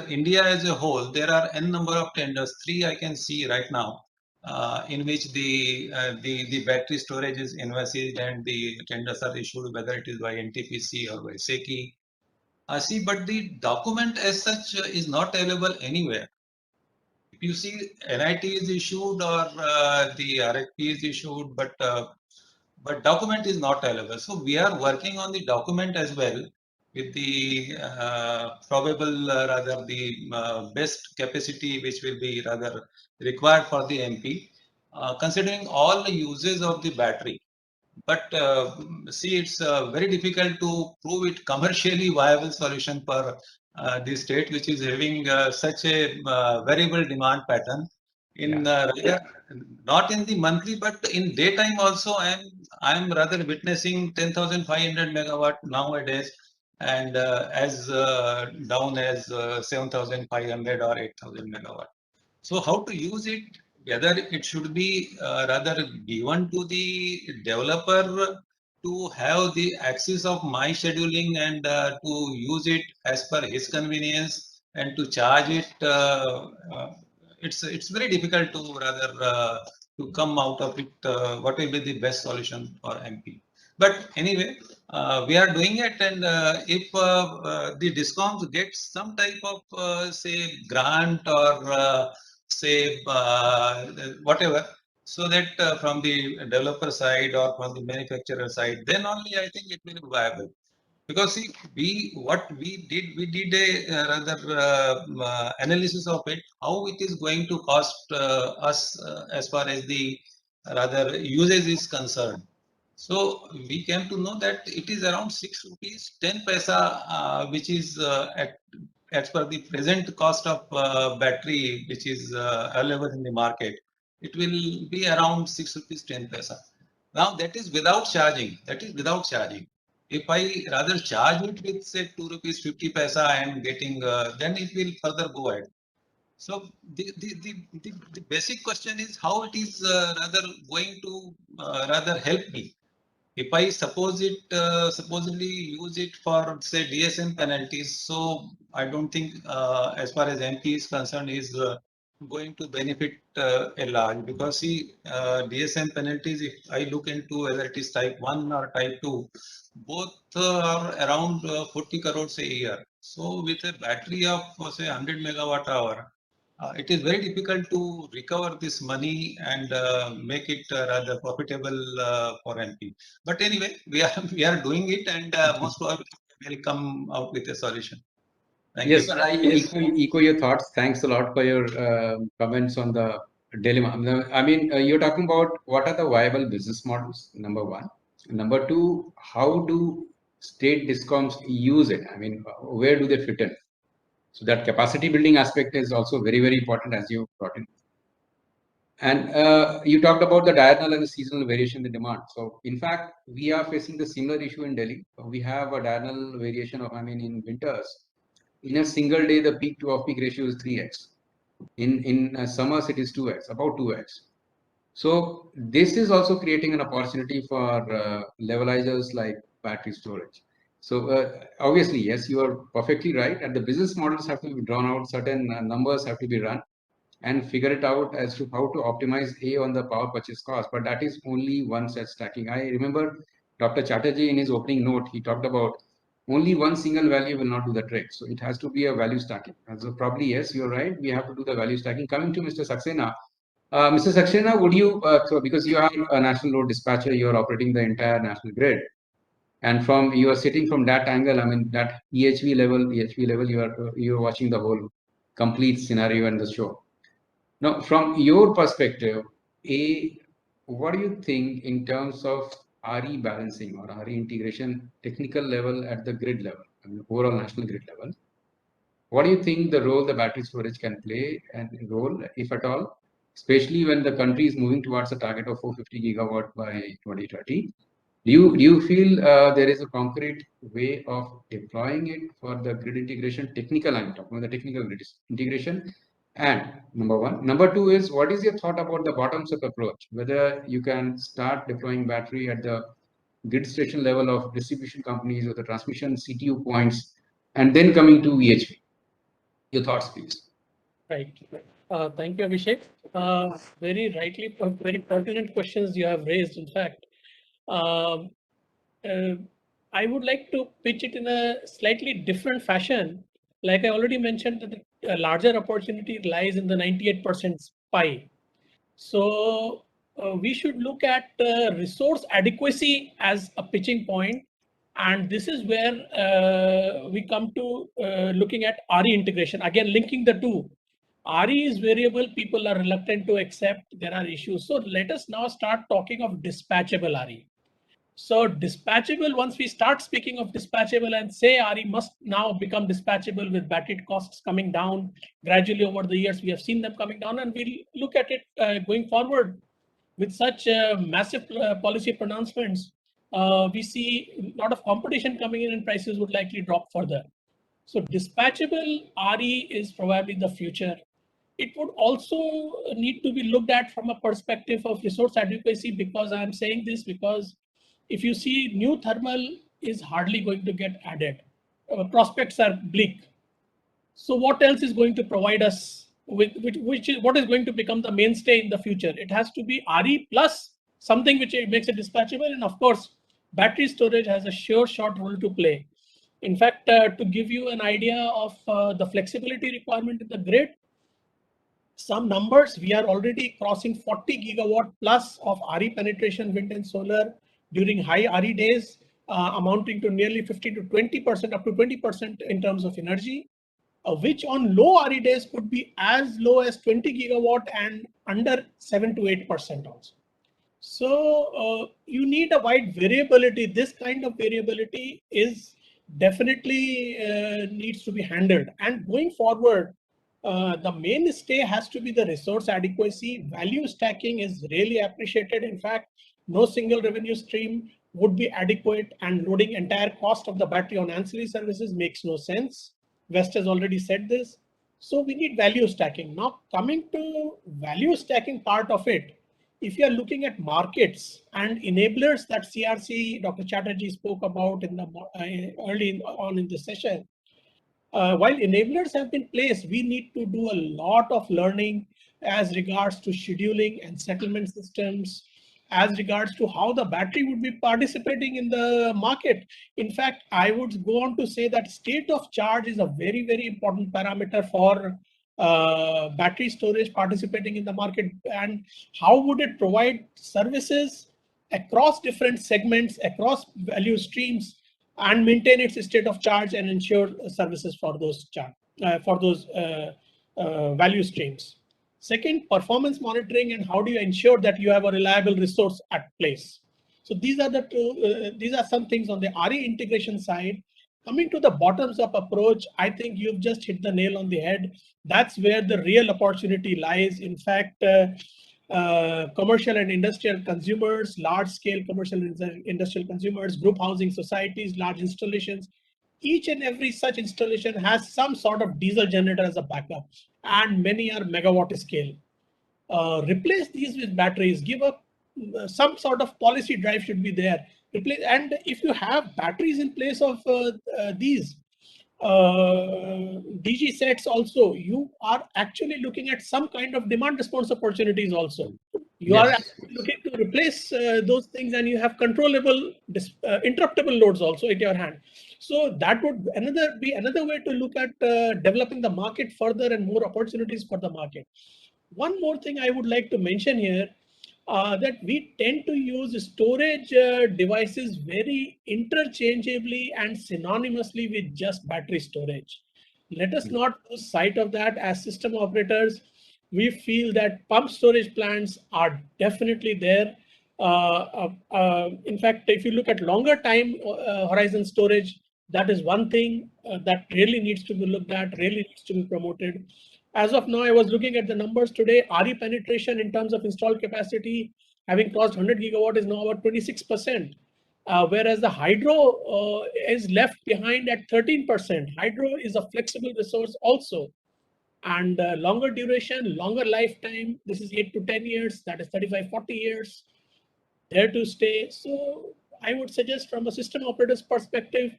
India as a whole, there are n number of tenders. 3 I can see right now, in which the battery storage is envisaged and the tenders are issued, whether it is by NTPC or by SECI. See, but the document as such is not available anywhere. If you see, NIT is issued or the RFP is issued, but document is not available. So we are working on the document as well, with the probable the best capacity which will be rather required for the MP, considering all the uses of the battery. But see, it's very difficult to prove it commercially viable solution for the state, which is having such a variable demand pattern. In not in the monthly, but in daytime also, I'm rather witnessing 10,500 megawatt nowadays, and as down as 7,500 or 8,000 megawatt. So how to use it? Whether it should be rather given to the developer to have the access of my scheduling and to use it as per his convenience and to charge it. It's very difficult to rather to come out of it. What will be the best solution for MP? But anyway, we are doing it, and if the discoms get some type of say grant or say whatever, so that from the developer side or from the manufacturer side, then only I think it will be viable. Because see, we did a analysis of it, how it is going to cost us as far as the rather usage is concerned. So we came to know that it is around 6 rupees 10 paisa, which is as per the present cost of battery, which is available in the market. It will be around 6 rupees 10 paisa. Now that is without charging. That is without charging. If I rather charge it with say 2 rupees 50 paisa, I am getting, then it will further go ahead. So the basic question is how it is rather going to rather help me. If I suppose it supposedly use it for say DSM penalties, so I don't think as far as MP is concerned is going to benefit a large, because see DSM penalties, if I look into whether it is type 1 or type 2, both are around 40 crores a year. So with a battery of say 100 megawatt hour, it is very difficult to recover this money and make it rather profitable for MP. But anyway, we are doing it, and most probably will come out with a solution. Thank
yes,
you.
I echo your thoughts. Thanks a lot for your comments on the dilemma. I mean, you're talking about what are the viable business models, number one. Number two, how do state discoms use it? I mean, where do they fit in? So that capacity building aspect is also very, very important, as you brought in. And you talked about the diurnal and the seasonal variation in the demand. So in fact, we are facing the similar issue in Delhi. We have a diurnal variation of, I mean, in winters, in a single day, the peak to off-peak ratio is 3x. In summers, it is 2x, about 2x. So this is also creating an opportunity for levelizers like battery storage. So obviously, yes, you are perfectly right. And the business models have to be drawn out. Certain numbers have to be run. and figure it out as to how to optimize A on the power purchase cost. But that is only one such stacking. I remember Dr. Chatterjee in his opening note, he talked about only one single value will not do the trick. So it has to be a value stacking. And so probably, yes, you're right. We have to do the value stacking. Coming to Mr. Saxena, Mr. Saxena, would you, because you are a national load dispatcher, you're operating the entire national grid. And from you are sitting from that angle, I mean, that EHV level, you are watching the whole complete scenario and the show. Now, from your perspective, what do you think in terms of RE balancing or RE integration, technical level at the grid level, I mean, overall national grid level? What do you think the role the battery storage can play and role, if at all, especially when the country is moving towards a target of 450 gigawatt by 2030? Do you feel there is a concrete way of deploying it for the grid integration? Technical, I'm talking about the technical grid integration. And number one. Number two is, what is your thought about the bottoms-up approach? Whether you can start deploying battery at the grid station level of distribution companies or the transmission CTU points, and then coming to EHV. Your thoughts, please.
Right. Thank you, Abhishek. Very rightly, very pertinent questions you have raised, in fact. I would like to pitch it in a slightly different fashion. Like I already mentioned, that the larger opportunity lies in the 98% pie. So we should look at resource adequacy as a pitching point. And this is where we come to looking at RE integration. Again, linking the two. RE is variable, people are reluctant to accept, there are issues. So let us now start talking of dispatchable RE. So dispatchable, once we start speaking of dispatchable and say RE must now become dispatchable with battery costs coming down gradually over the years, we have seen them coming down, and we'll look at it going forward with such massive policy pronouncements. We see a lot of competition coming in and prices would likely drop further. So dispatchable RE is probably the future. It would also need to be looked at from a perspective of resource adequacy, because I'm saying this because if you see new thermal is hardly going to get added. Prospects are bleak. So what else is going to provide us with what is going to become the mainstay in the future? It has to be RE plus something which makes it dispatchable. And of course, battery storage has a sure short role to play. In fact, to give you an idea of the flexibility requirement in the grid, some numbers, we are already crossing 40 gigawatt plus of RE penetration wind and solar during high RE days, amounting to nearly 15 to 20%, up to 20% in terms of energy, which on low RE days could be as low as 20 gigawatt and under 7 to 8% also. So you need a wide variability. This kind of variability is definitely needs to be handled. And going forward, the mainstay has to be the resource adequacy. Value stacking is really appreciated. In fact, no single revenue stream would be adequate, and loading entire cost of the battery on ancillary services makes no sense. West has already said this. So we need value stacking. Now coming to value stacking part of it, if you are looking at markets and enablers that CRC, Dr. Chatterjee spoke about in the early on in the session, while enablers have been placed, we need to do a lot of learning as regards to scheduling and settlement systems, as regards to how the battery would be participating in the market. In fact, I would go on to say that state of charge is a very, very important parameter for battery storage participating in the market. And how would it provide services across different segments, across value streams, and maintain its state of charge and ensure services for those value streams. Second, performance monitoring, and how do you ensure that you have a reliable resource at place. So these are the two. These are some things on the RE integration side. Coming to the bottoms-up approach, I think you've just hit the nail on the head. That's where the real opportunity lies. In fact, commercial and industrial consumers, large-scale commercial and industrial consumers, group housing societies, large installations, each and every such installation has some sort of diesel generator as a backup, and many are megawatt scale. Replace these with batteries, give up some sort of policy drive should be there. And if you have batteries in place of these, DG sets also, you are actually looking at some kind of demand response opportunities also. You are
Yes.
looking to replace those things, and you have controllable, interruptible loads also in your hand. So that would be another way to look at developing the market further and more opportunities for the market. One more thing I would like to mention here, that we tend to use storage devices very interchangeably and synonymously with just battery storage. Let us not lose sight of that. As system operators, we feel that pump storage plants are definitely there. In fact, if you look at longer time horizon storage, that is one thing that really needs to be looked at, really needs to be promoted. As of now, I was looking at the numbers today. RE penetration in terms of installed capacity, having crossed 100 gigawatt, is now about 26%. Whereas the hydro is left behind at 13%. Hydro is a flexible resource also, and longer duration, longer lifetime. This is 8 to 10 years, that is 35, 40 years, there to stay. So I would suggest from a system operator's perspective,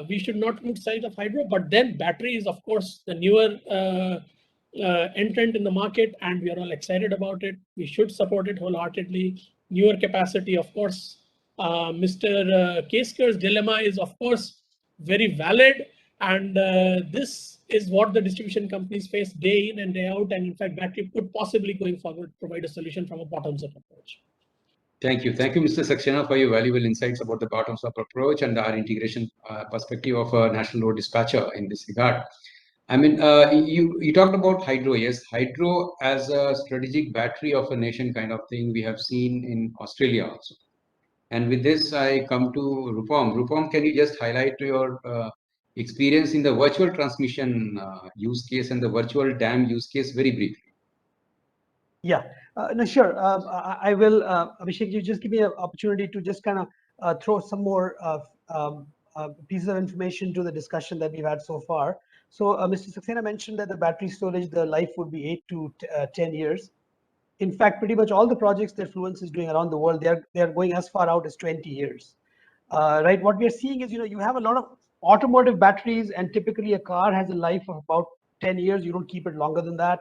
we should not lose sight of hydro, but then battery is of course the newer entrant in the market, and we are all excited about it. We should support it wholeheartedly. Newer capacity, of course. Mr. Keskar's dilemma is of course very valid, and this is what the distribution companies face day in and day out, and in fact battery could possibly going forward provide a solution from a bottoms-up approach.
Thank you. Thank you, Mr. Saxena, for your valuable insights about the bottoms-up approach and our integration perspective of a national load dispatcher in this regard. I mean, you talked about hydro. Yes, hydro as a strategic battery of a nation kind of thing we have seen in Australia also. And with this, I come to Rupam. Rupam, can you just highlight your experience in the virtual transmission use case and the virtual dam use case very briefly?
Yeah, no, sure. I will, Abhishek, you just give me an opportunity to just kind of throw some more pieces of information to the discussion that we've had so far. So Mr. Saxena mentioned that the battery storage, the life would be 8 to 10 years. In fact, pretty much all the projects that Fluence is doing around the world, they are going as far out as 20 years. Right? What we are seeing is, you have a lot of automotive batteries, and typically a car has a life of about 10 years. You don't keep it longer than that.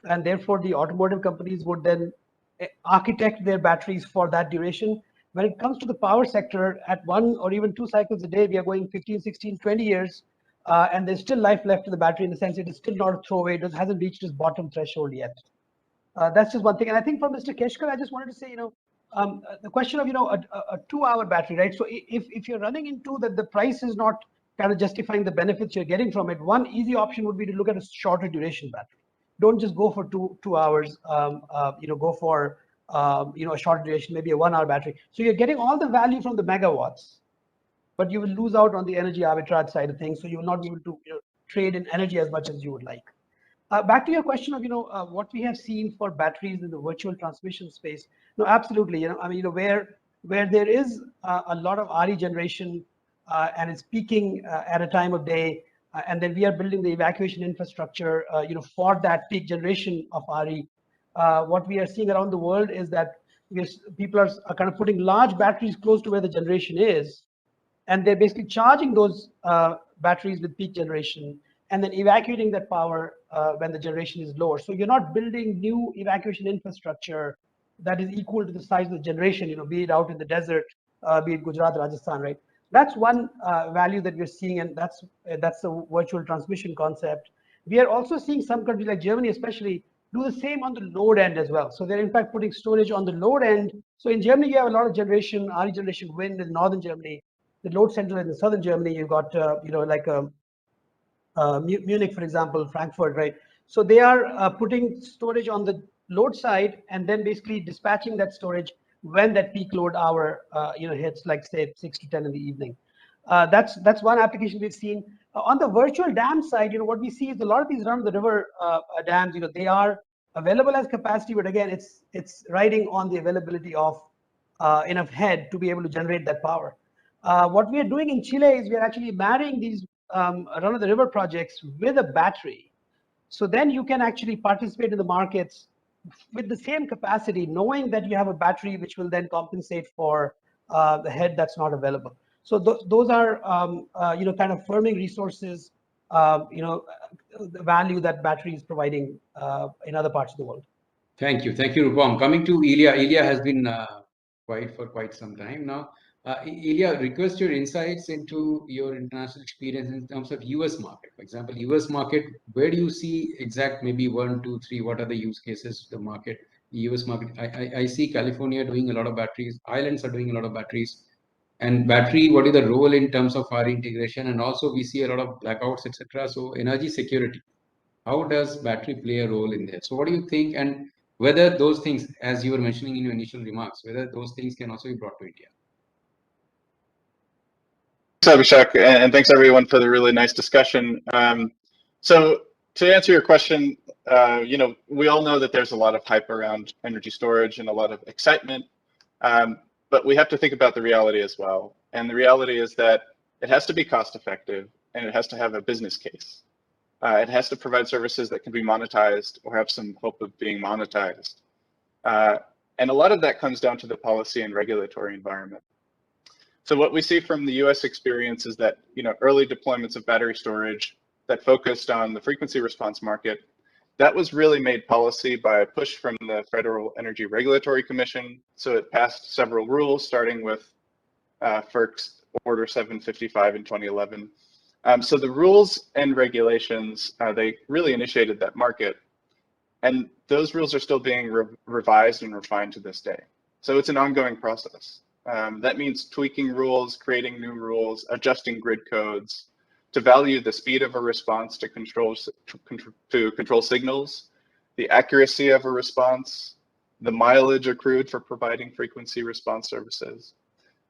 And therefore the automotive companies would then architect their batteries for that duration. When it comes to the power sector, at 1 or even 2 cycles a day, we are going 15, 16, 20 years, and there's still life left in the battery, in the sense it is still not a throwaway. It hasn't reached its bottom threshold yet. That's just one thing. And I think for Mr. Keshkar, I just wanted to say, the question of, a 2-hour battery, right? So if you're running into that, the price is not kind of justifying the benefits you're getting from it, one easy option would be to look at a shorter duration battery. Don't just go for two hours. Go for a short duration, maybe a 1-hour battery. So you're getting all the value from the megawatts, but you will lose out on the energy arbitrage side of things. So you will not be able to trade in energy as much as you would like. Back to your question of what we have seen for batteries in the virtual transmission space. No, absolutely. Where there is a lot of RE generation and it's peaking at a time of day. And then we are building the evacuation infrastructure, for that peak generation of RE. What we are seeing around the world is that people are kind of putting large batteries close to where the generation is, and they're basically charging those batteries with peak generation, and then evacuating that power when the generation is lower. So you're not building new evacuation infrastructure that is equal to the size of the generation, be it out in the desert, be it Gujarat, Rajasthan, right? That's one value that we're seeing, and that's the virtual transmission concept. We are also seeing some countries like Germany especially do the same on the load end as well. So they're in fact putting storage on the load end. So in Germany, you have a lot of generation, RE generation wind in northern Germany. The load center in the southern Germany, you've got, like Munich, for example, Frankfurt, right? So they are putting storage on the load side and then basically dispatching that storage when that peak load hour hits, like say 6 to 10 in the evening. That's one application we've seen. On the virtual dam side, what we see is a lot of these run-of-the-river dams. They are available as capacity, but again, it's riding on the availability of enough head to be able to generate that power. What we are doing in Chile is we are actually marrying these run-of-the-river projects with a battery. So then you can actually participate in the markets with the same capacity, knowing that you have a battery which will then compensate for the head that's not available. So those are kind of firming resources, the value that battery is providing in other parts of the world.
Thank you, Rupam. Coming to Ilya, Ilya has been quiet for quite some time now. Ilya, request your insights into your international experience in terms of US market. For example, US market, where do you see exact maybe 1, 2, 3, what are the use cases, the market, US market? I see California doing a lot of batteries, islands are doing a lot of batteries. And battery, what is the role in terms of our integration? And also we see a lot of blackouts, etc. So energy security, how does battery play a role in there? So what do you think, and whether those things, as you were mentioning in your initial remarks, whether those things can also be brought to India?
Thanks, Abhishek, and thanks everyone for the really nice discussion. So to answer your question, we all know that there's a lot of hype around energy storage and a lot of excitement, but we have to think about the reality as well. And the reality is that it has to be cost effective and it has to have a business case. It has to provide services that can be monetized or have some hope of being monetized. And a lot of that comes down to the policy and regulatory environment. So what we see from the US experience is that early deployments of battery storage that focused on the frequency response market, that was really made policy by a push from the Federal Energy Regulatory Commission. So it passed several rules, starting with FERC's Order 755 in 2011. So the rules and regulations, they really initiated that market. And those rules are still being revised and refined to this day. So it's an ongoing process. That means tweaking rules, creating new rules, adjusting grid codes to value the speed of a response to control signals, the accuracy of a response, the mileage accrued for providing frequency response services.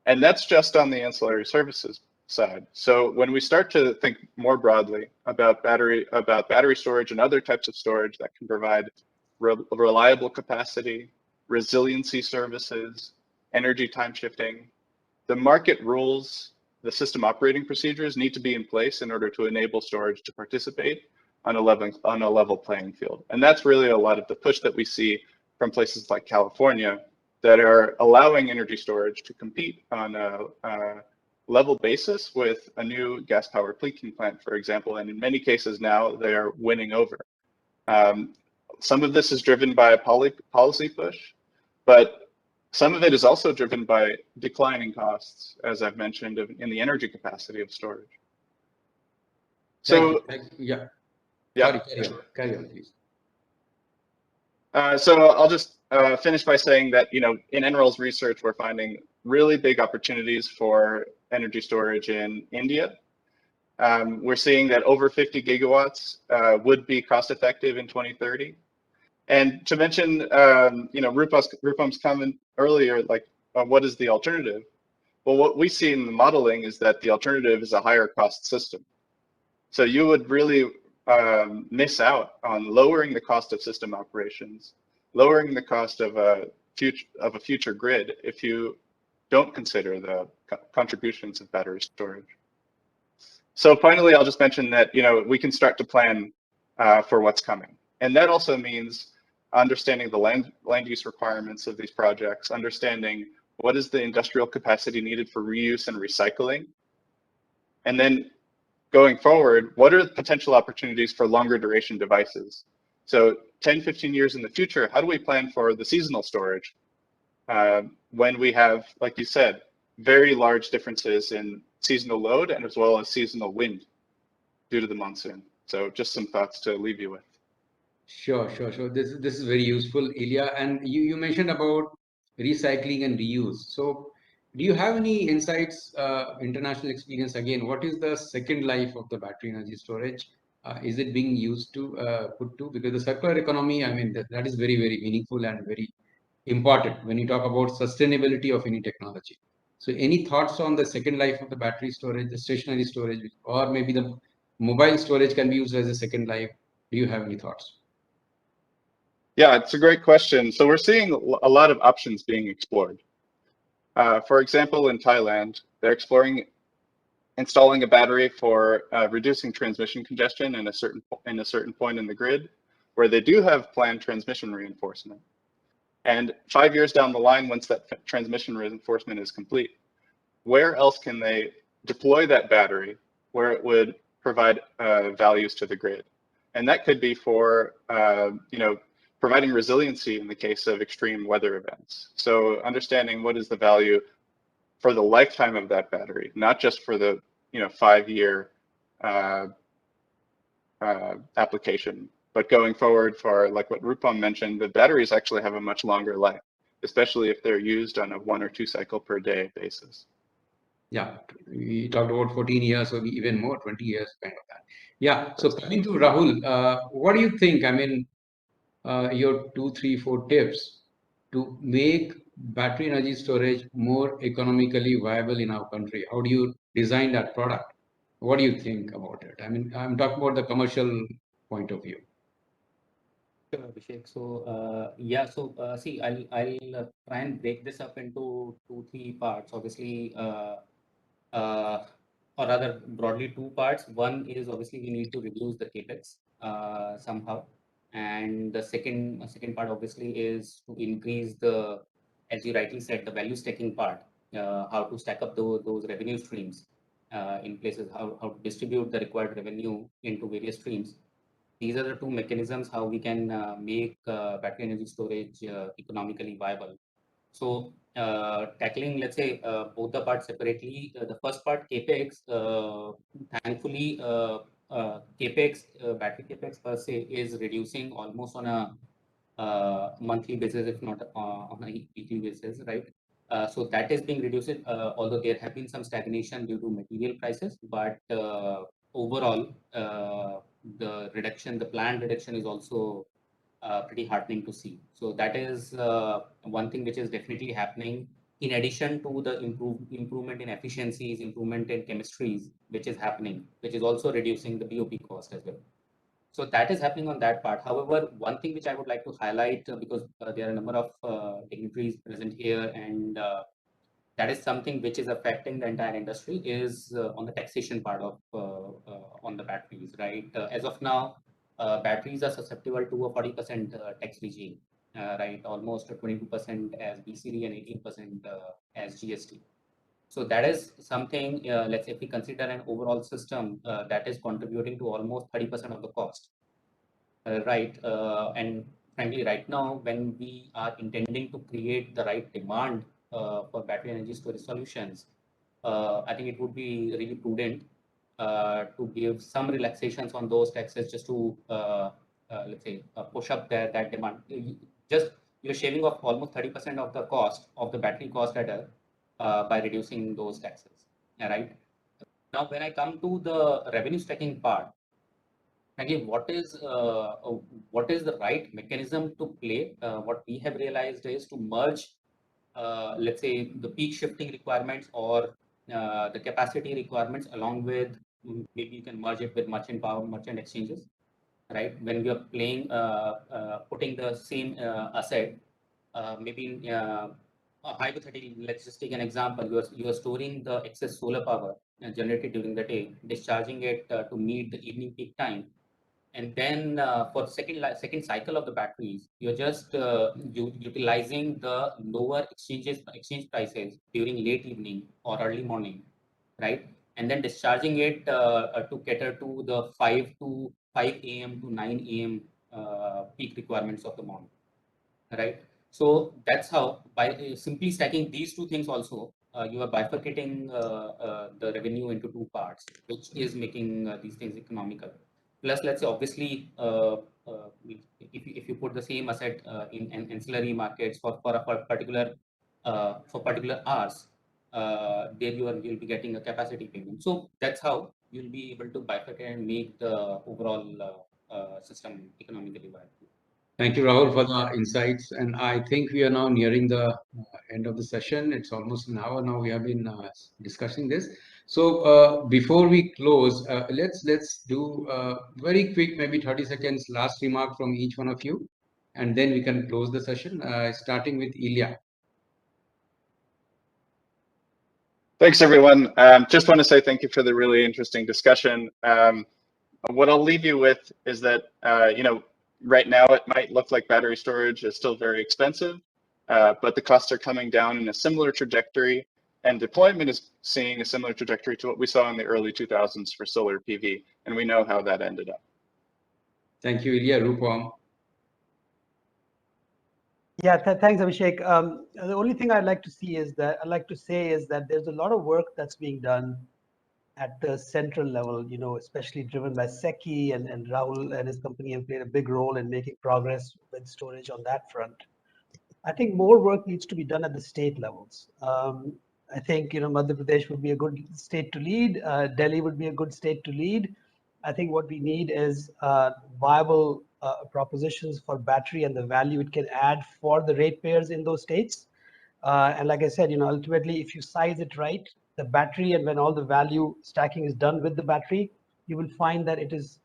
And that's just on the ancillary services side. So when we start to think more broadly about battery storage and other types of storage that can provide reliable capacity, resiliency services, energy time shifting, the market rules, the system operating procedures need to be in place in order to enable storage to participate on a level playing field. And that's really a lot of the push that we see from places like California that are allowing energy storage to compete on a level basis with a new gas powered peaking plant, for example. And in many cases now they are winning over. Some of this is driven by a policy push, but some of it is also driven by declining costs, as I've mentioned, in the energy capacity of storage. So,
Thank you.
Yeah.
Sorry, carry on, please.
So I'll just finish by saying that, in NREL's research, we're finding really big opportunities for energy storage in India. We're seeing that over 50 gigawatts would be cost effective in 2030. And to mention, Rupam's comment earlier, what is the alternative? Well, what we see in the modeling is that the alternative is a higher cost system. So you would really miss out on lowering the cost of system operations, lowering the cost of a future grid if you don't consider the contributions of battery storage. So finally, I'll just mention that we can start to plan for what's coming, and that also means understanding the land use requirements of these projects, understanding what is the industrial capacity needed for reuse and recycling, and then going forward, what are the potential opportunities for longer duration devices? So 10, 15 years in the future, how do we plan for the seasonal storage when we have, like you said, very large differences in seasonal load and as well as seasonal wind due to the monsoon? So just some thoughts to leave you with.
Sure. This is very useful, Ilya. And you mentioned about recycling and reuse. So do you have any insights, international experience? Again, what is the second life of the battery energy storage? Is it being used to put to? Because the circular economy, I mean, that is very, very meaningful and very important when you talk about sustainability of any technology. So any thoughts on the second life of the battery storage, the stationary storage, or maybe the mobile storage can be used as a second life? Do you have any thoughts?
Yeah, it's a great question. So we're seeing a lot of options being explored. For example, in Thailand, they're exploring installing a battery for reducing transmission congestion in a certain point in the grid, where they do have planned transmission reinforcement. And 5 years down the line, once that transmission reinforcement is complete, where else can they deploy that battery where it would provide values to the grid? And that could be for, providing resiliency in the case of extreme weather events. So understanding what is the value for the lifetime of that battery, not just for the 5-year application, but going forward for, like what Rupam mentioned, the batteries actually have a much longer life, especially if they're used on a 1 or 2 cycle per day basis.
Yeah, we talked about 14 years or even more, 20 years kind of that. Yeah, so coming to Rahul, what do you think? I mean, your 2, 3, 4 tips to make battery energy storage more economically viable in our country. How do you design that product? What do you think about it? I mean, I'm talking about the commercial point of view.
Sure, Abhishek. So see, I'll try and break this up into 2, 3 parts. Obviously, or rather broadly 2 parts. One is obviously we need to reduce the capex somehow, and the second part obviously is to increase the, as you rightly said, the value stacking part. How to stack up those revenue streams in places, how to distribute the required revenue into various streams. These are the 2 mechanisms how we can make battery energy storage economically viable. So tackling, let's say, both the parts separately, the first part, capex, thankfully, battery capex per se is reducing almost on a monthly basis, if not on a weekly basis, right? So that is being reduced, although there have been some stagnation due to material prices, but overall, the planned reduction is also pretty heartening to see. So that is one thing which is definitely happening, in addition to the improvement in efficiencies, improvement in chemistries, which is happening, which is also reducing the BOP cost as well. So that is happening on that part. However, one thing which I would like to highlight, because there are a number of dignitaries present here, and that is something which is affecting the entire industry, is on the taxation part of on the batteries, right? As of now, batteries are susceptible to a 40% tax regime, right? Almost 22% as BCD and 18% as GST. So that is something, let's say if we consider an overall system that is contributing to almost 30% of the cost, right? And frankly, right now, when we are intending to create the right demand for battery energy storage solutions, I think it would be really prudent to give some relaxations on those taxes just to, let's say, push up that demand. You're shaving off almost 30% of the cost of the battery cost ladder by reducing those taxes, right? Now, when I come to the revenue stacking part, again, what is the right mechanism to play? What we have realized is to merge, let's say, the peak shifting requirements or the capacity requirements, along with, maybe you can merge it with merchant power, merchant exchanges, right? When we are putting the same asset, maybe hypothetically, let's just take an example. You are storing the excess solar power generated during the day, discharging it to meet the evening peak time. And then for second cycle of the batteries, you're just utilizing the lower exchange prices during late evening or early morning, right? And then discharging it to cater to the 5 a.m. to 9 a.m. Peak requirements of the morning, right? So that's how, by simply stacking these 2 things also, you are bifurcating the revenue into 2 parts, which is making these things economical. Plus, let's say, obviously, if you put the same asset in ancillary markets for particular hours, there you'll be getting a capacity payment. So that's how you'll be able to bifurcate and make the overall system economically viable.
Thank you, Rahul, for the insights. And I think we are now nearing the end of the session. It's almost an hour now we have been discussing this. So before we close, let's do very quick, maybe 30 seconds last remark from each one of you, and then we can close the session, starting with Ilya.
Thanks, everyone. Just want to say thank you for the really interesting discussion. What I'll leave you with is that, right now it might look like battery storage is still very expensive, but the costs are coming down in a similar trajectory. And deployment is seeing a similar trajectory to what we saw in the early 2000s for solar PV, and we know how that ended up.
Thank you, Ilya. Rupam.
Yeah, thanks, Abhishek. The only thing I'd like to say is that there's a lot of work that's being done at the central level, especially driven by Seki, and Rahul and his company have played a big role in making progress with storage on that front. I think more work needs to be done at the state levels. I think Madhya Pradesh would be a good state to lead. Delhi would be a good state to lead. I think what we need is viable propositions for battery and the value it can add for the ratepayers in those states. And like I said, ultimately, if you size it right, the battery, and when all the value stacking is done with the battery, you will find that it is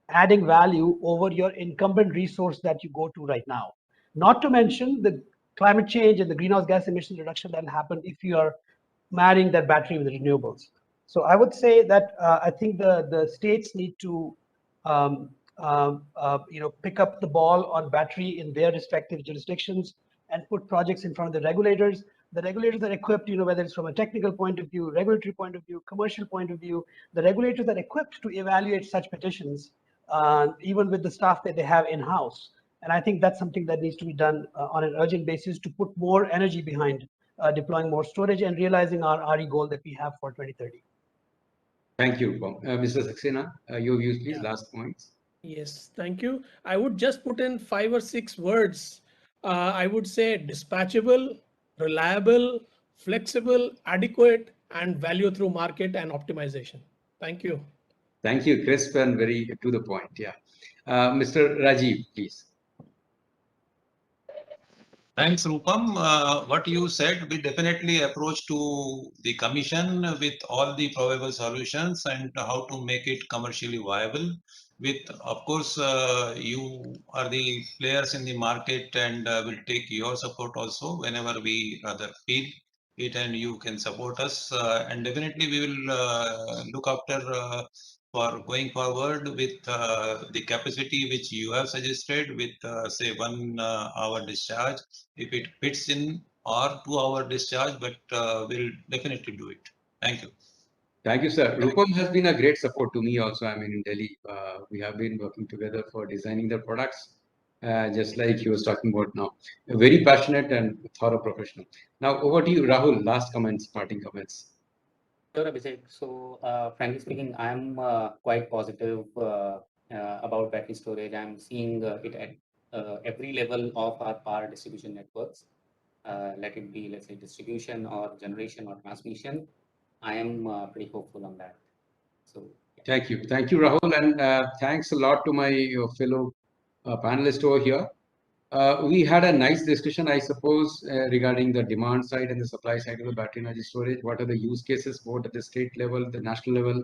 adding value over your incumbent resource that you go to right now. Not to mention the climate change and the greenhouse gas emission reduction that will happen if you are marrying that battery with renewables. So I would say that I think the states need to pick up the ball on battery in their respective jurisdictions and put projects in front of the regulators. The regulators are equipped, whether it's from a technical point of view, regulatory point of view, commercial point of view, the regulators are equipped to evaluate such petitions, even with the staff that they have in-house. And I think that's something that needs to be done on an urgent basis to put more energy behind deploying more storage and realizing our RE goal that we have for 2030.
Thank you, Rupam. Mr. Saxena, your views, please, last points.
Yes, thank you. I would just put in 5 or 6 words. I would say dispatchable, reliable, flexible, adequate, and value through market and optimization. Thank you.
Thank you, crisp and very to the point. Yeah. Mr. Rajiv, please.
Thanks, Rupam. What you said, we definitely approach to the commission with all the probable solutions and how to make it commercially viable. With, of course, you are the players in the market and will take your support also whenever we rather feel it and you can support us. And definitely we will look after for going forward with the capacity which you have suggested with say 1 hour discharge if it fits in, or 2 hour discharge, but we'll definitely do it. Thank you.
Thank you, sir. Rupam has been a great support to me also. I mean, in Delhi, we have been working together for designing the products, just like he was talking about now. A very passionate and thorough professional. Now, over to you, Rahul. Last comments, parting comments.
Sure, Abhishek. So, frankly speaking, I'm quite positive about battery storage. I'm seeing it at every level of our power distribution networks, let it be, let's say, distribution or generation or transmission. I am pretty hopeful on that. So,
Thank you, Rahul, and thanks a lot to my fellow panelists over here. We had a nice discussion, I suppose, regarding the demand side and the supply side of the battery energy storage. What are the use cases, both at the state level, the national level?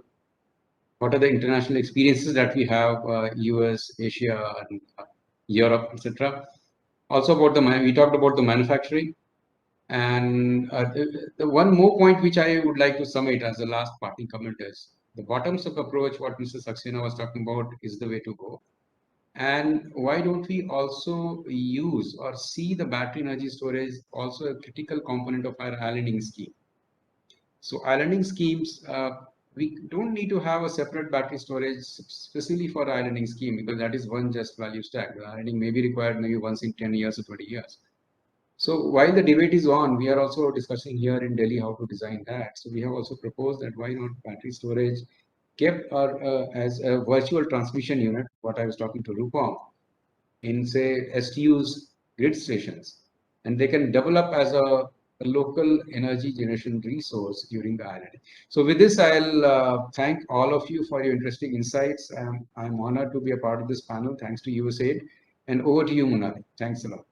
What are the international experiences that we have, US, Asia, and Europe, etc. Also about we talked about the manufacturing. And the one more point which I would like to summate as the last parting comment is the bottoms-up approach, what Mr. Saxena was talking about, is the way to go. And why don't we also use or see the battery energy storage also a critical component of our islanding scheme? So islanding schemes, we don't need to have a separate battery storage specifically for islanding scheme because that is one just value stack. The islanding may be required maybe once in 10 years or 20 years. So while the debate is on, we are also discussing here in Delhi how to design that. So we have also proposed that why not battery storage kept as a virtual transmission unit, what I was talking to Rupam, in say STU's grid stations, and they can develop as a local energy generation resource during the island. So with this, I'll thank all of you for your interesting insights. I'm honored to be a part of this panel. Thanks to USAID. And over to you, Monali. Thanks a lot.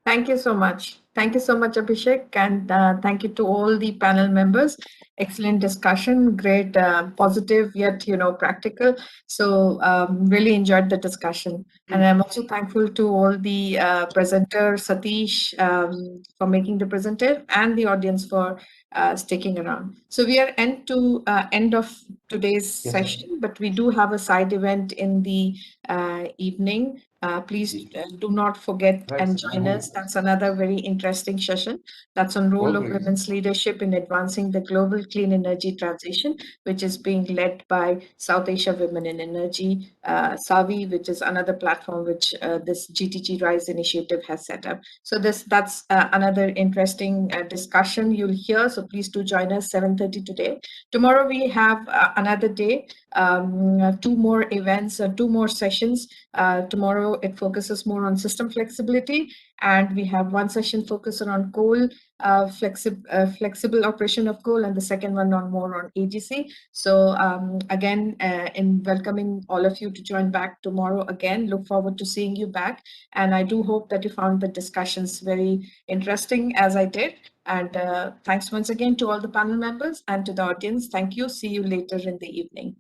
Thank you so much. Thank you so much, Abhishek, and thank you to all the panel members. Excellent discussion, great, positive yet practical. So really enjoyed the discussion, and I'm also thankful to all the presenters, Satish, for making the presentation, and the audience for sticking around. So we are end of today's session, but we do have a side event in the evening. Please do not forget and join us. That's another very interesting session. That's on role of women's leadership in advancing the global clean energy transition, which is being led by South Asia Women in Energy, SAVI, which is another platform which this GTG Rise initiative has set up. So that's another interesting discussion you'll hear. So please do join us 7:30 today. Tomorrow we have another day, 2 more events, 2 more sessions. Tomorrow it focuses more on system flexibility, and we have 1 session focused on coal, flexible operation of coal, and the second one on more on AGC. So again, in welcoming all of you to join back tomorrow again, look forward to seeing you back. And I do hope that you found the discussions very interesting as I did. And thanks once again to all the panel members and to the audience. Thank you. See you later in the evening.